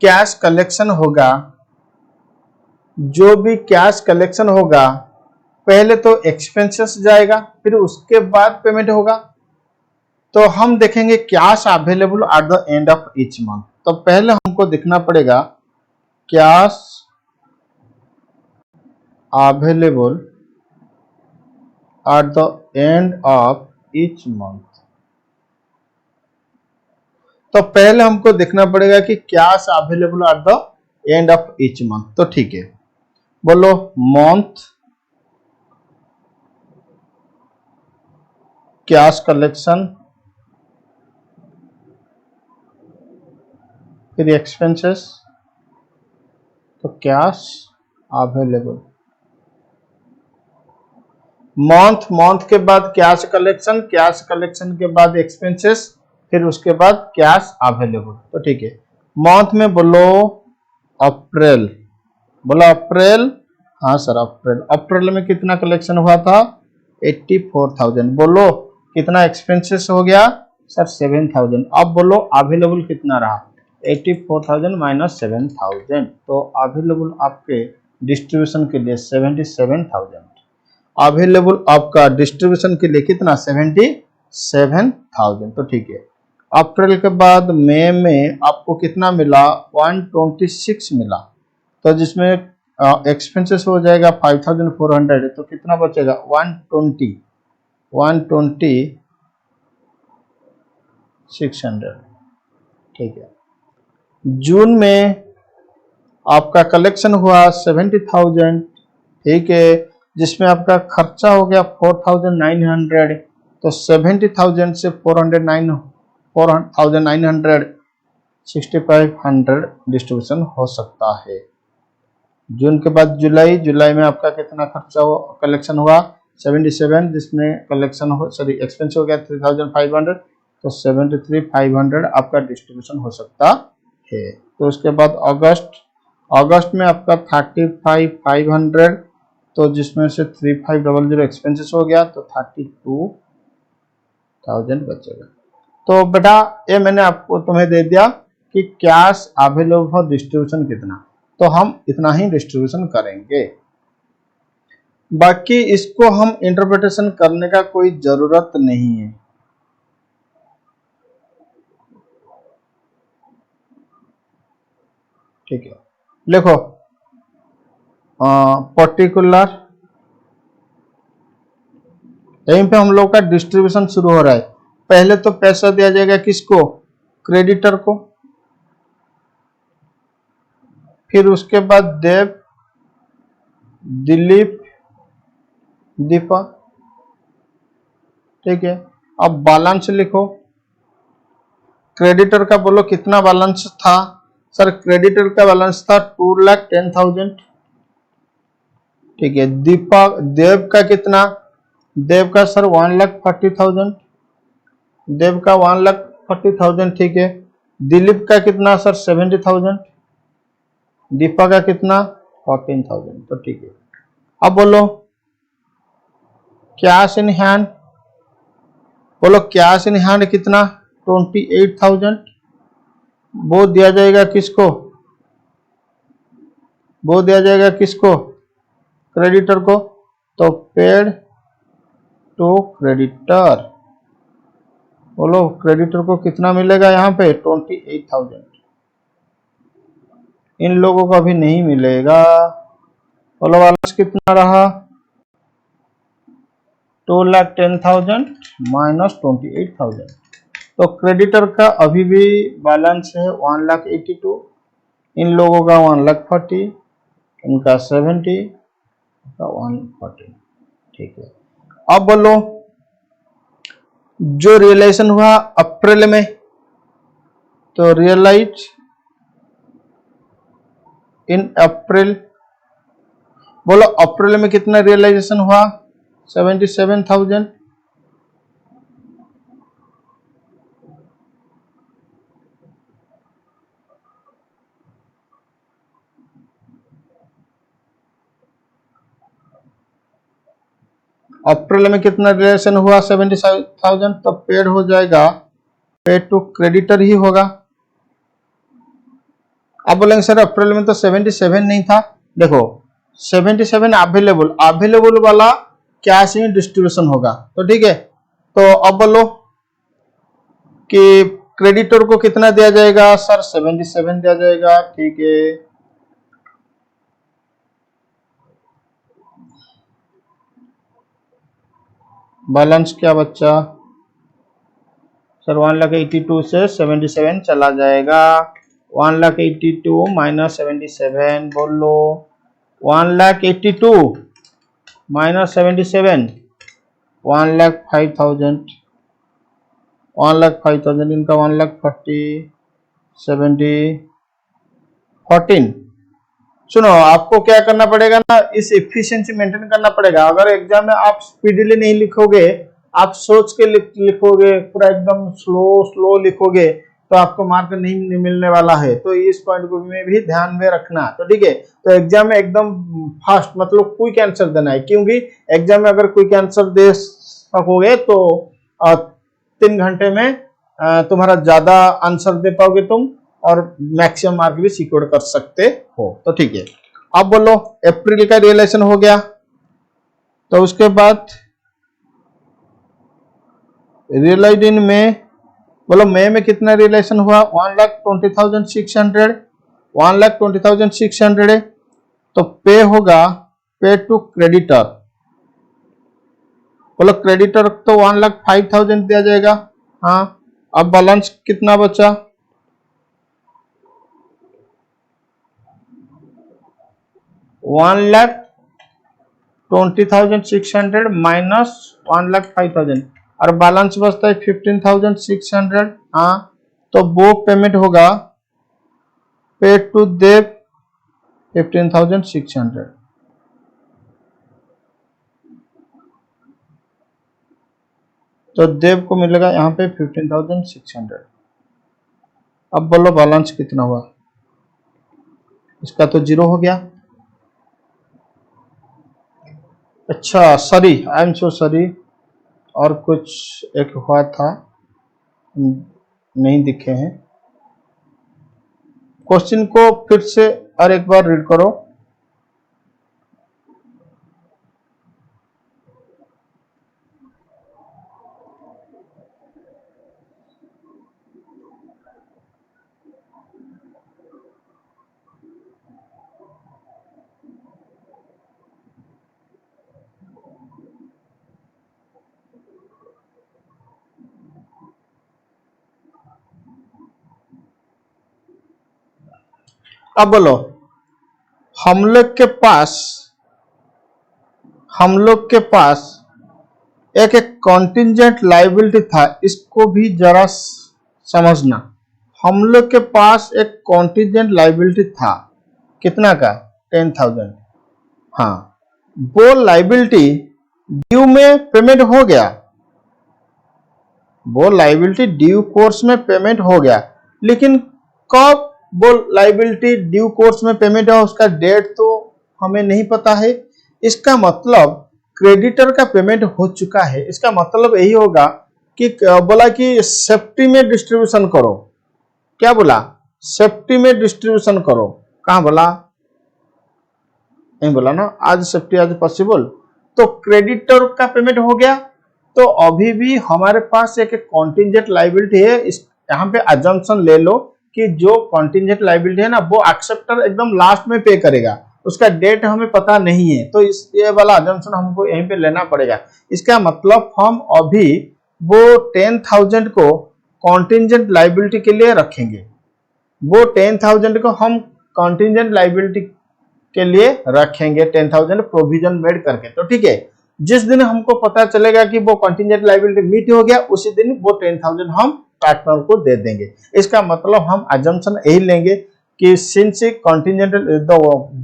कैश कलेक्शन होगा, जो भी कैश कलेक्शन होगा, पहले तो एक्सपेंसेस जाएगा, फिर उसके बाद पेमेंट होगा। तो हम देखेंगे cash available at the end of each month. तो पहले हमको देखना पड़ेगा cash available at the end of each month. तो पहले हमको देखना पड़ेगा कि cash available at the end of each month. तो ठीक है, बोलो मंथ कैश कलेक्शन, फिर एक्सपेंसेस, तो कैश अवेलेबल। मंथ के बाद कैश कलेक्शन, कैश कलेक्शन के बाद एक्सपेंसेस, फिर उसके बाद कैश अवेलेबल। तो ठीक है, मंथ में बोलो अप्रैल, बोलो अप्रैल। हाँ सर अप्रैल, अप्रैल में कितना कलेक्शन हुआ था? 84,000। बोलो कितना एक्सपेंसेस हो गया? सर 7,000। अब बोलो अवेलेबल कितना रहा? 84,000 माइनस 7,000। तो अवेलेबल आपके डिस्ट्रीब्यूशन के लिए 77,000। अवेलेबल आपका डिस्ट्रीब्यूशन के लिए कितना? 77,000। तो ठीक है, अप्रैल के बाद मई में आपको कितना मिला? 126 मिला। तो जिसमें एक्सपेंसेस हो जाएगा 5,400, तो कितना बचेगा? 120,600। ठीक है, जून में आपका कलेक्शन हुआ 70,000। ठीक है, जिसमें आपका खर्चा हो गया 4,900। तो 70,000 से 4,900 6,500 डिस्ट्रीब्यूशन हो सकता है। जून के बाद जुलाई, जुलाई में आपका कितना खर्चा हो, कलेक्शन हुआ 77, जिसमें कलेक्शन हो सॉरी एक्सपेंस हो गया 3,500। तो 73,500 आपका डिस्ट्रीब्यूशन हो सकता है। तो उसके बाद अगस्त, अगस्त में आपका 35,500, तो जिसमें से 3,500 एक्सपेंसेस हो गया, तो 32,000 बचेगा। तो बेटा ये मैंने आपको तुम्हें दे दिया कि कैश अवेलेबल फॉर डिस्ट्रीब्यूशन कितना, तो हम इतना ही डिस्ट्रीब्यूशन करेंगे। बाकी इसको हम इंटरप्रिटेशन करने का कोई जरूरत नहीं है। ठीक है, लिखो पर्टिकुलर, यहीं पे हम लोग का डिस्ट्रीब्यूशन शुरू हो रहा है। पहले तो पैसा दिया जाएगा किसको? क्रेडिटर को। फिर उसके बाद देव, दिलीप, दीपा। ठीक है, अब बैलेंस लिखो। क्रेडिटर का बोलो कितना बैलेंस था? सर क्रेडिटर का बैलेंस था 2,10,000। ठीक है, दीपा, देव का कितना? देव का सर 1,40,000। देव का 40,000 ठीक है। दिलीप का कितना सर 70,000, दीपा का कितना 14,000, तो ठीक है। अब बोलो कैश इन हैंड, बोलो कैश इन हैंड कितना 28,000, वो दिया जाएगा किसको, वो दिया जाएगा किसको, क्रेडिटर को, तो पेड टू क्रेडिटर। बोलो क्रेडिटर को कितना मिलेगा यहाँ पे 28,000, इन लोगों को अभी नहीं मिलेगा। बोलो बैलेंस कितना रहा 2,10,000 माइनस 28,000, तो क्रेडिटर का अभी भी बैलेंस है 1,82,000, इन लोगों का 1,40,000, इनका 70, इनका 140, ठीक है। अब बोलो जो रियलाइजेशन हुआ अप्रैल में, तो रियलाइज इन अप्रैल, बोलो अप्रैल में कितना रियलाइजेशन हुआ 77,000, अप्रैल में कितना रिलेशन हुआ 77,000, तो पेड हो जाएगा, पेड टू क्रेडिटर ही होगा। अब बोलेंगे सर अप्रैल में तो 77 नहीं था, देखो 77 अवेलेबल, अवेलेबल वाला कैश इन डिस्ट्रीब्यूशन होगा, तो ठीक है। तो अब बोलो कि क्रेडिटर को कितना दिया जाएगा सर 77 दिया जाएगा, ठीक है। बैलेंस क्या बच्चा सर 1,82,000 से 77 चला जाएगा, 1,82,000 माइनस 77, बोलो 1,82,000 माइनस 77, 1,05,000, 1,05,000 इनका 1,40,000, 70, 14। सुनो आपको क्या करना पड़ेगा ना, इस एफिशिएंसी मेंटेन करना पड़ेगा। अगर एग्जाम में आप स्पीडीली नहीं लिखोगे, आप सोच के लिखोगे, पूरा एकदम स्लो स्लो लिखोगे, तो आपको मार्क नहीं मिलने वाला है। तो इस पॉइंट को में भी ध्यान में रखना, तो ठीक है। तो एग्जाम में एकदम फास्ट मतलब क्विक आंसर देना है, क्योंकि एग्जाम में अगर क्विक आंसर दे सकोगे तो 3 घंटे में तुम्हारा ज्यादा आंसर दे पाओगे तुम, और मैक्सिमम मार्क भी सिक्योर कर सकते हो, तो ठीक है। अब बोलो अप्रैल का रियलाइजेशन हो गया, तो उसके बाद रियलाइज इन में, बोलो मई में कितना रियलाइजेशन हुआ 1,20,600, 1,20,600 है, तो पे होगा पे टू क्रेडिटर, बोलो क्रेडिटर तो 1,05,000 दिया जाएगा। हाँ अब बैलेंस कितना बचा 1,20,600 माइनस 1,05,000, और बैलेंस बचता है 15,600। हाँ तो वो पेमेंट होगा पे टू देव 15,600, तो देव को मिलेगा यहाँ पे 15,600। अब बोलो बैलेंस कितना हुआ, इसका तो 0 हो गया। अच्छा sorry, I am so sorry, और कुछ एक हुआ था नहीं दिखे हैं। क्वेश्चन को फिर से और एक बार रीड करो। अब बोलो हम लोग के पास एक कॉन्टिजेंट लायबिलिटी था, इसको भी जरा समझना। हम लोग के पास एक कॉन्टिजेंट लायबिलिटी था, कितना का 10,000। हाँ वो लायबिलिटी ड्यू में पेमेंट हो गया, वो लाइबिलिटी ड्यू कोर्स में पेमेंट हो गया, लेकिन कब वो लाइबिलिटी ड्यू कोर्स में पेमेंट है उसका डेट तो हमें नहीं पता है। इसका मतलब क्रेडिटर का पेमेंट हो चुका है। इसका मतलब यही होगा कि बोला कि सेफ्टी में डिस्ट्रीब्यूशन करो। क्या बोला? सेफ्टी में डिस्ट्रीब्यूशन करो। कहां बोला? नहीं बोला ना, आज सेफ्टी आज पॉसिबल। तो क्रेडिटर का पेमेंट हो गया, तो अभी भी हमारे पास एक कॉन्टिंजेंट लायबिलिटी है। इस यहाँ पे अजम्पशन ले लो कि जो कॉन्टिंजेंट लायबिलिटी है ना वो एक्सेप्टर एकदम लास्ट में पे करेगा, उसका डेट हमें पता नहीं है, तो इस ये वाला अजम्पशन हमको यहीं पे लेना पड़ेगा। इसका मतलब हम अभी वो 10,000 को कॉन्टिंजेंट लायबिलिटी के लिए रखेंगे। वो 10,000 को हम कॉन्टिंजेंट लायबिलिटी के लिए रखेंगे, 10,000 प्रोविजन मेड करके। तो ठीक है, जिस दिन हमको पता चलेगा कि वो कॉन्टिंजेंट लायबिलिटी मीट हो गया, उसी दिन वो 10,000 हम पार्टनर को दे देंगे। इसका मतलब हम अजम्पशन यही लेंगे कि since contingent the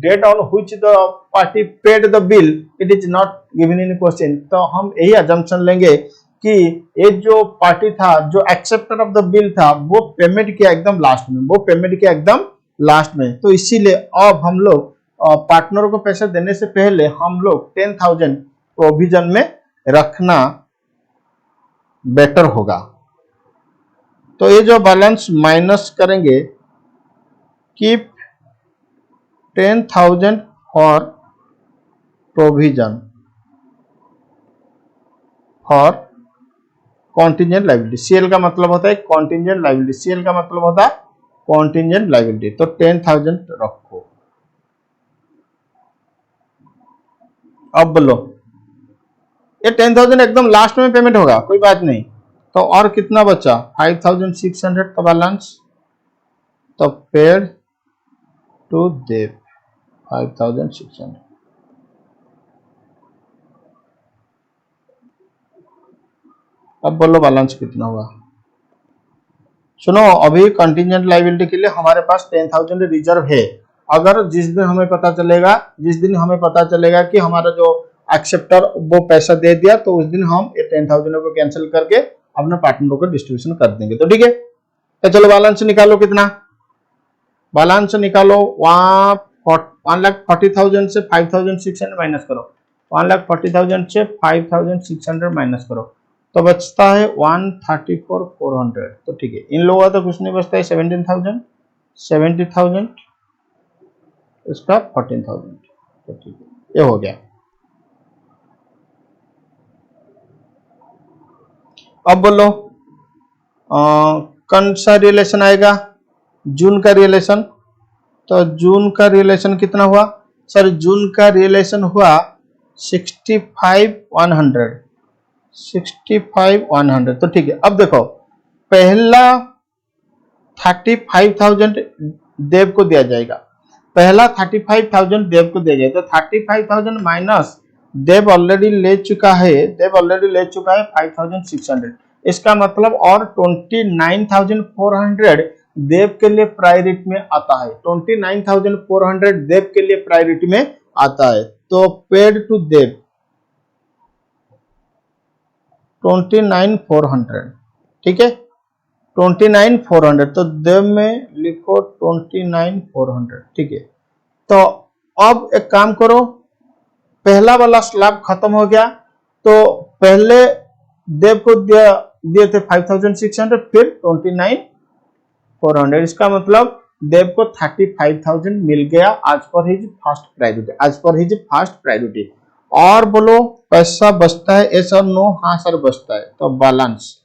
date on which the party paid the bill it is not given in question, तो हम यही अजम्पशन लेंगे कि ये जो पार्टी था, जो एक्सेप्टर ऑफ द बिल था, वो पेमेंट किया एकदम लास्ट में, वो पेमेंट किया एकदम लास्ट में। तो इसीलिए अब हम लोग पार्टनर को पैसे देने से पहले हम लोग 10,000 प्रोविजन में रखना बेटर होगा। तो ये जो बैलेंस माइनस करेंगे, keep 10,000 for provision for contingent liability. CL का मतलब होता है कॉन्टिंजेंट लायबिलिटी, सीएल का मतलब होता है कॉन्टिंजेंट लायबिलिटी। तो 10,000 रखो। अब बोलो, ये 10,000 एकदम लास्ट में पेमेंट होगा, कोई बात नहीं। तो और कितना बचा? 5,600 का बैलेंस। तो पेड टू देव 5,600। अब बोलो बैलेंस कितना हुआ? सुनो, अभी कंटिंजेंट लायबिलिटी के लिए हमारे पास 10,000 रिजर्व है। अगर जिस दिन हमें पता चलेगा कि हमारा जो एक्सेप्टर वो पैसा दे दिया, तो उस दिन हम 10,000 को कैंसिल करके अपने पार्टनरों को डिस्ट्रीब्यूशन कर देंगे। तो ठीक है, तो चलो बैलेंस निकालो। कितना बैलेंस निकालो? 1,40,000 से 5,600 माइनस करो। 1,40,000 से 5,600 माइनस करो, तो बचता है 134,400। तो ठीक है, इन लोगों का तो कुछ नहीं बचता है। 17,000, 70,000, इसका 14,000। तो ठीक है, ये हो गया। अब बोलो कौन सा रिलेशन आएगा? जून का रिलेशन। तो जून का रिलेशन कितना हुआ? सर जून का रिलेशन हुआ 65,100। 65,100। तो ठीक है, अब देखो, पहला 35,000 देव को दिया जाएगा। पहला 35,000 देव को दिया जाएगा। तो 35,000 माइनस देव ऑलरेडी ले चुका है, 5,600। इसका मतलब और 29,400 देव के लिए प्रायोरिटी में आता है। 29,400 देव के लिए प्रायोरिटी में आता है। तो पेड टू देव 29,400। ठीक है, 29,400। तो देव में लिखो 29,400। ठीक है, तो अब एक काम करो, पहला वाला स्लैब खत्म हो गया, तो पहले देव को दिए थे 5,600, फिर 29,400। इसका मतलब देव को 35,000 मिल गया आज पर हिज फर्स्ट प्रायोरिटी। और बोलो पैसा बचता है? यस और नो? हाँ सर बचता है। तो बैलेंस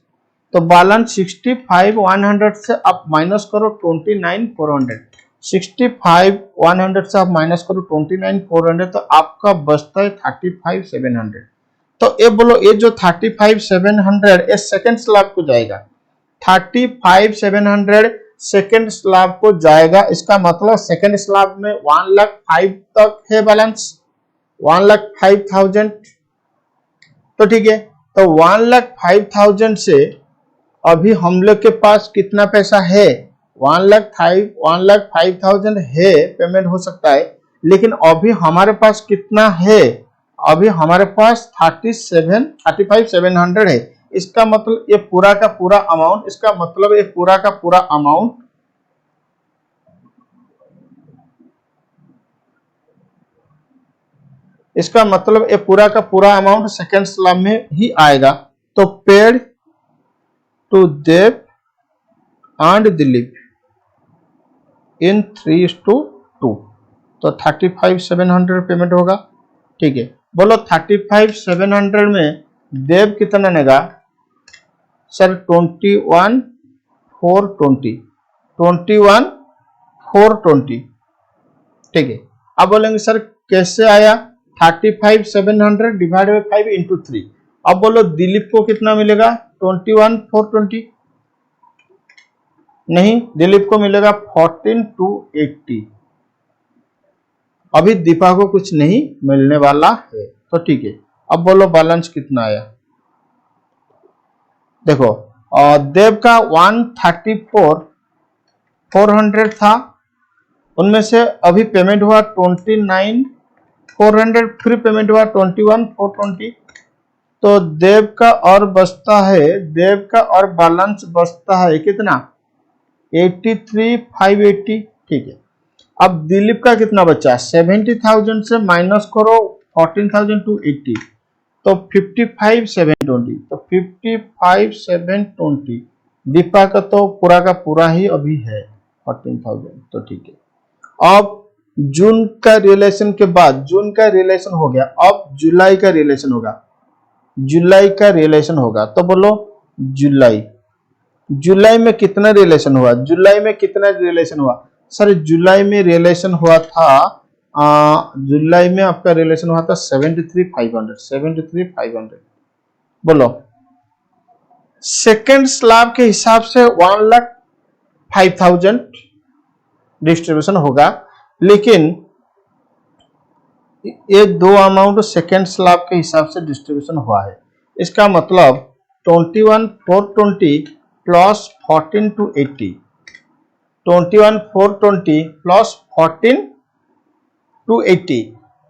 65,100 से आप माइनस करो 29,400। 65,100 से आप माइनस करो 29,400, तो आपका बचता है 35,700। तो ये बोलो, ये जो 35,700 ये सेकंड स्लैब को जाएगा। 35,700 सेकंड स्लैब को जाएगा। इसका मतलब सेकंड स्लैब में 1,05,000 तक है बैलेंस, 1,05,000। तो ठीक है, तो 1,05,000 से अभी हम लोग के पास कितना पैसा है? 1,05,000 है, पेमेंट हो सकता है, लेकिन अभी हमारे पास कितना है? अभी हमारे पास 35,700 है। इसका मतलब ये पूरा का पूरा अमाउंट, इसका मतलब ये पूरा का पूरा अमाउंट इसका मतलब ये पूरा का पूरा अमाउंट सेकेंड स्लैब में ही आएगा। तो paid to Dev and Dilip in 3:2, तो 35,700 पेमेंट होगा। ठीक है, बोलो 35,700 में देव कितना लेगा सर? 21,420। ठीक है, अब बोलेंगे सर कैसे आया? 35,700 डिवाइड बाई 5 इंटू 3। अब बोलो दिलीप को कितना मिलेगा? 21,420। नहीं, दिलीप को मिलेगा 14,280। अभी दीपा को कुछ नहीं मिलने वाला है। तो ठीक है, अब बोलो बैलेंस कितना आया? देखो देव का 134,400 था, उनमें से अभी पेमेंट हुआ 29,400, फिर पेमेंट हुआ 21,420। तो देव का और बचता है, देव का और बैलेंस बचता है कितना? 83,580। ठीक है, अब दिलीप का कितना बचा? 70,000 से माइनस करो 14,280, तो 55,720। तो 55,720 दीपा का तो पूरा का पूरा ही अभी है 14,000। तो ठीक है, अब जून का रिलेशन के बाद, जून का रिलेशन हो गया, अब जुलाई का रिलेशन होगा। जुलाई का रिलेशन होगा तो बोलो जुलाई, जुलाई में कितना रिलेशन हुआ? जुलाई में कितना रिलेशन हुआ सर? जुलाई में रिलेशन हुआ था जुलाई में आपका रिलेशन हुआ था 73,500। 73,500 बोलो सेकेंड स्लैब के हिसाब से 1,05,000 डिस्ट्रीब्यूशन होगा, लेकिन ये दो अमाउंट सेकेंड स्लैब के हिसाब से डिस्ट्रीब्यूशन हुआ है। इसका मतलब 21,420 प्लस 14,280, 21,420 प्लस 14,280,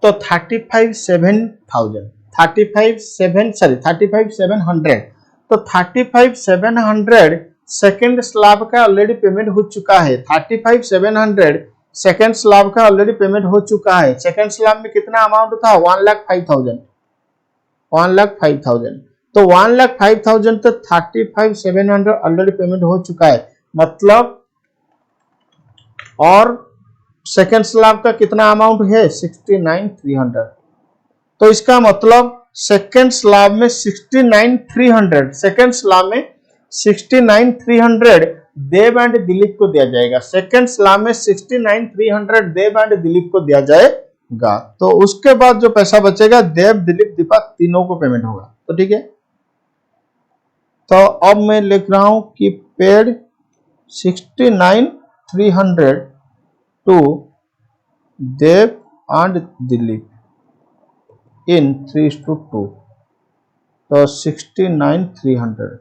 तो 35,700। तो 35,700 सेकेंड स्लैब का ऑलरेडी पेमेंट हो चुका है। 35,700 सेकेंड स्लैब का ऑलरेडी पेमेंट हो चुका है। सेकेंड स्लैब में कितना अमाउंट था? 1,05,000। 1,05,000, तो 1,05,000 तो 35,700 ऑलरेडी पेमेंट हो चुका है, मतलब और सेकेंड स्लैब का कितना अमाउंट है? 69,300। तो इसका मतलब सेकेंड स्लैब में 69,300, सेकेंड स्लैब में 69,300 देव एंड दिलीप को दिया जाएगा। सेकेंड स्लैब में 69,300 देव एंड दिलीप को दिया जाएगा। तो उसके बाद जो पैसा बचेगा देव, दिलीप, दीपा तीनों को पेमेंट होगा। तो ठीक है, तो अब मैं लिख रहा हूं कि paid 69,300 to Dev and Dilip in 3:2, तो 69,300।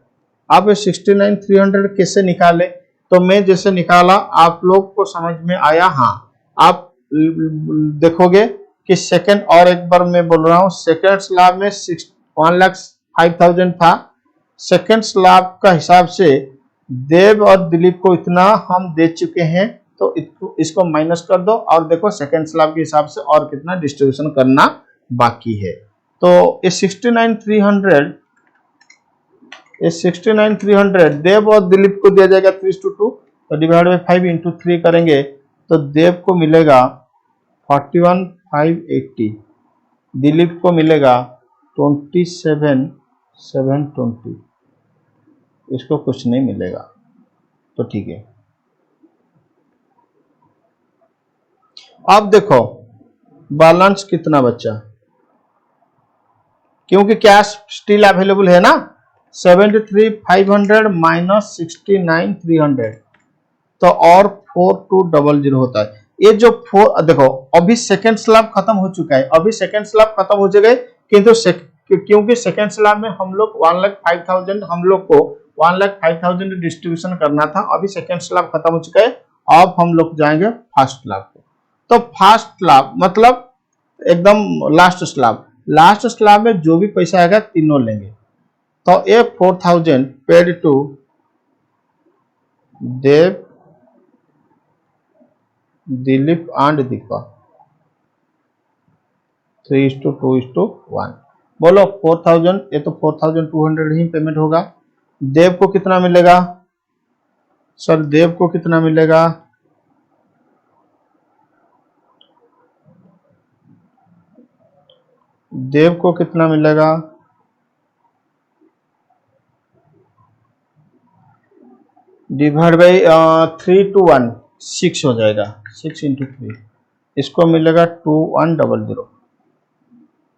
आप ये 69,300 कैसे निकाले? तो मैं जैसे निकाला आप लोग को समझ में आया? हाँ, आप देखोगे कि सेकंड, और एक बार मैं बोल रहा हूं, सेकंड स्लैब में 1,05,000 था। सेकंड स्लैब का हिसाब से देव और दिलीप को इतना हम दे चुके हैं, तो इसको माइनस कर दो और देखो सेकंड स्लैब के हिसाब से और कितना डिस्ट्रीब्यूशन करना बाकी है। तो ये 69,300 देव और दिलीप को दिया जाएगा 3:2, तो डिवाइड बाई 5 इंटू 3 करेंगे तो देव को मिलेगा 41,580, दिलीप को मिलेगा 27,720, इसको कुछ नहीं मिलेगा। तो ठीक है, अब देखो बैलेंस कितना बचा, क्योंकि कैश स्टिल अवेलेबल है ना। 73,500 माइनस 69,300, तो और 4,200 होता है। ये जो 4, देखो अभी सेकेंड स्लैब खत्म हो चुका है, अभी सेकेंड स्लैब खत्म हो जाएगा, किंतु क्योंकि सेकेंड स्लैब में हम लोग 1,05,000 हम लोग को 1,05,000 डिस्ट्रीब्यूशन करना था। अभी सेकेंड स्लैब खत्म हो चुका है, अब हम लोग जाएंगे फर्स्ट स्लैब पे। तो फर्स्ट स्लैब मतलब एकदम लास्ट स्लैब, लास्ट स्लैब में जो भी पैसा आएगा तीनों लेंगे। तो ये 4000 paid to Dev, Dilip and Deepa 3:2:1। बोलो 4000, ये तो 4200 ही पेमेंट होगा। देव को कितना मिलेगा सर? देव को कितना मिलेगा? देव को कितना मिलेगा? डिवाइड बाई 3:1 6 हो जाएगा, 6 × 3। इसको मिलेगा 2100,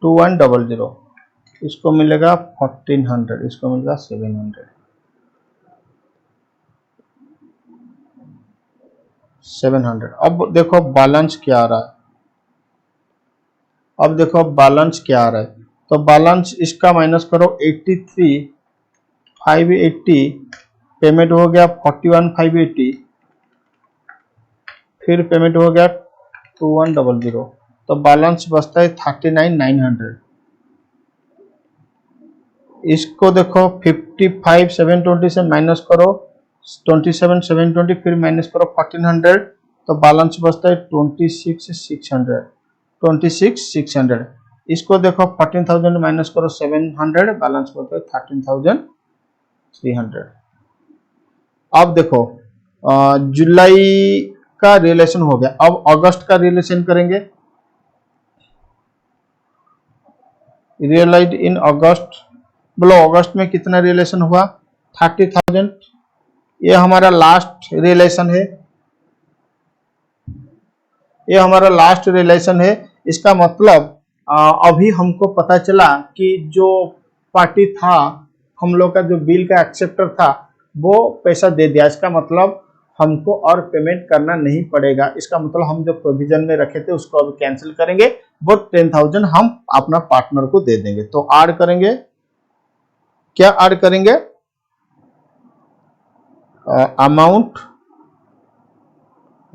2100। इसको मिलेगा 1400, इसको मिलेगा 700, 700। अब देखो बैलेंस क्या आ रहा है, अब देखो बैलेंस क्या आ रहा है। तो बैलेंस इसका माइनस करो, 83,580 पेमेंट हो गया, 41,580 फिर पेमेंट हो गया 2100, तो बैलेंस बचता है 39,900। इसको देखो 55,720 से माइनस करो 27,720, फिर माइनस करो 1400, तो बैलेंस बचता है 26,600, 26,600। इसको देखो 14,000 माइनस करो 700, बैलेंस बचता है 13,300। अब देखो जुलाई का रिलेशन हो गया, अब अगस्त का रिलेशन करेंगे। रियलाइज इन अगस्त, बोलो अगस्त में कितना रिलेशन हुआ? 30,000। ये हमारा लास्ट रिलेशन है, ये हमारा लास्ट रिलेशन है। इसका मतलब अभी हमको पता चला कि जो पार्टी था, हम लोग का जो बिल का एक्सेप्टर था, वो पैसा दे दिया। इसका मतलब हमको और पेमेंट करना नहीं पड़ेगा। इसका मतलब हम जो प्रोविजन में रखे थे उसको अभी कैंसिल करेंगे, वो 10,000 हम अपना पार्टनर को दे देंगे। तो ऐड करेंगे, क्या ऐड करेंगे? Amount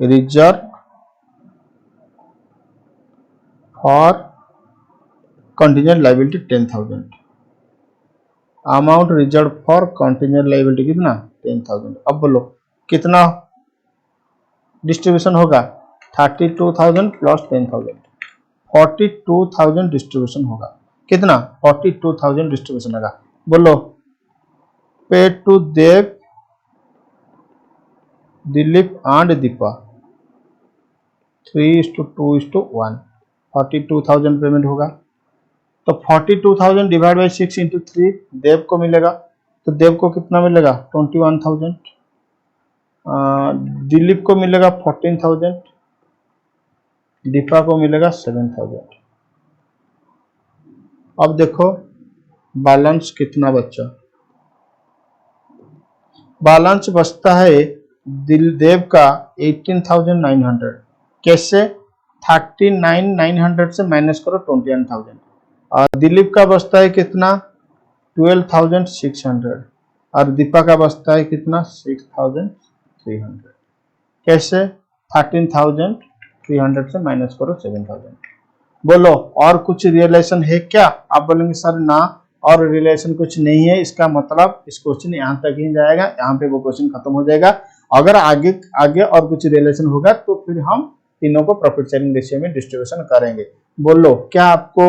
reserve for contingent liability 10,000। Amount reserve for contingent liability कितना? 10,000। अब बोलो कितना डिस्ट्रीब्यूशन होगा? 32,000 प्लस 10,000, 42,000 डिस्ट्रीब्यूशन होगा। कितना? 42,000 डिस्ट्रीब्यूशन होगा। बोलो pay to Dev, Dilip and Deepa 3:2:1, 42,000 payment होगा। तो 42,000 डिवाइड बाई 6 × 3 देव को मिलेगा, तो देव को कितना मिलेगा? 21,000। दिलीप को मिलेगा 14,000, दीपा को मिलेगा 7,000। अब देखो बैलेंस कितना बचा। बैलेंस बचता है देव का 18,900। कैसे? 39,900 से माइनस करो 21,000। और दिलीप का बचता है कितना? 12,600। और दीपा का बचता है कितना? 6,300। कैसे? 13,300 से माइनस करो 7,000। बोलो और कुछ रिलेशन है क्या? आप बोलेंगे सर ना, और रिलेशन कुछ नहीं है। इसका मतलब इस क्वेश्चन यहाँ तक ही जाएगा, यहाँ पे वो क्वेश्चन खत्म हो जाएगा। अगर आगे आगे और कुछ रिलेशन होगा तो फिर हम तीनों को प्रॉफिट शेयरिंग रेशियो में डिस्ट्रीब्यूशन करेंगे। बोलो क्या आपको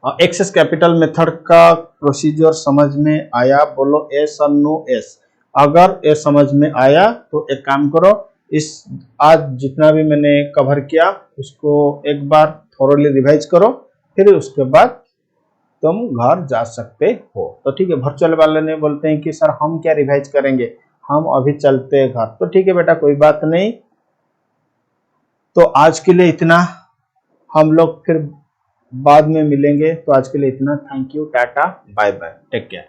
एक्सेस कैपिटल मेथड का प्रोसीजर समझ में आया? बोलो यस और नो यस। अगर ये समझ में आया तो एक काम करो, इस आज जितना भी मैंने कवर किया उसको एक बार थोरोली रिवाइज करो, फिर उसके बाद तुम घर जा सकते हो। तो ठीक है, वर्चुअल वाले ने बोलते हैं कि सर हम क्या रिवाइज करेंगे, हम अभी चलते हैं घर। तो ठीक है बेटा, कोई बात नहीं। तो आज के लिए इतना, हम लोग फिर बाद में मिलेंगे। तो आज के लिए इतना। Thank you, tata, bye bye, take care.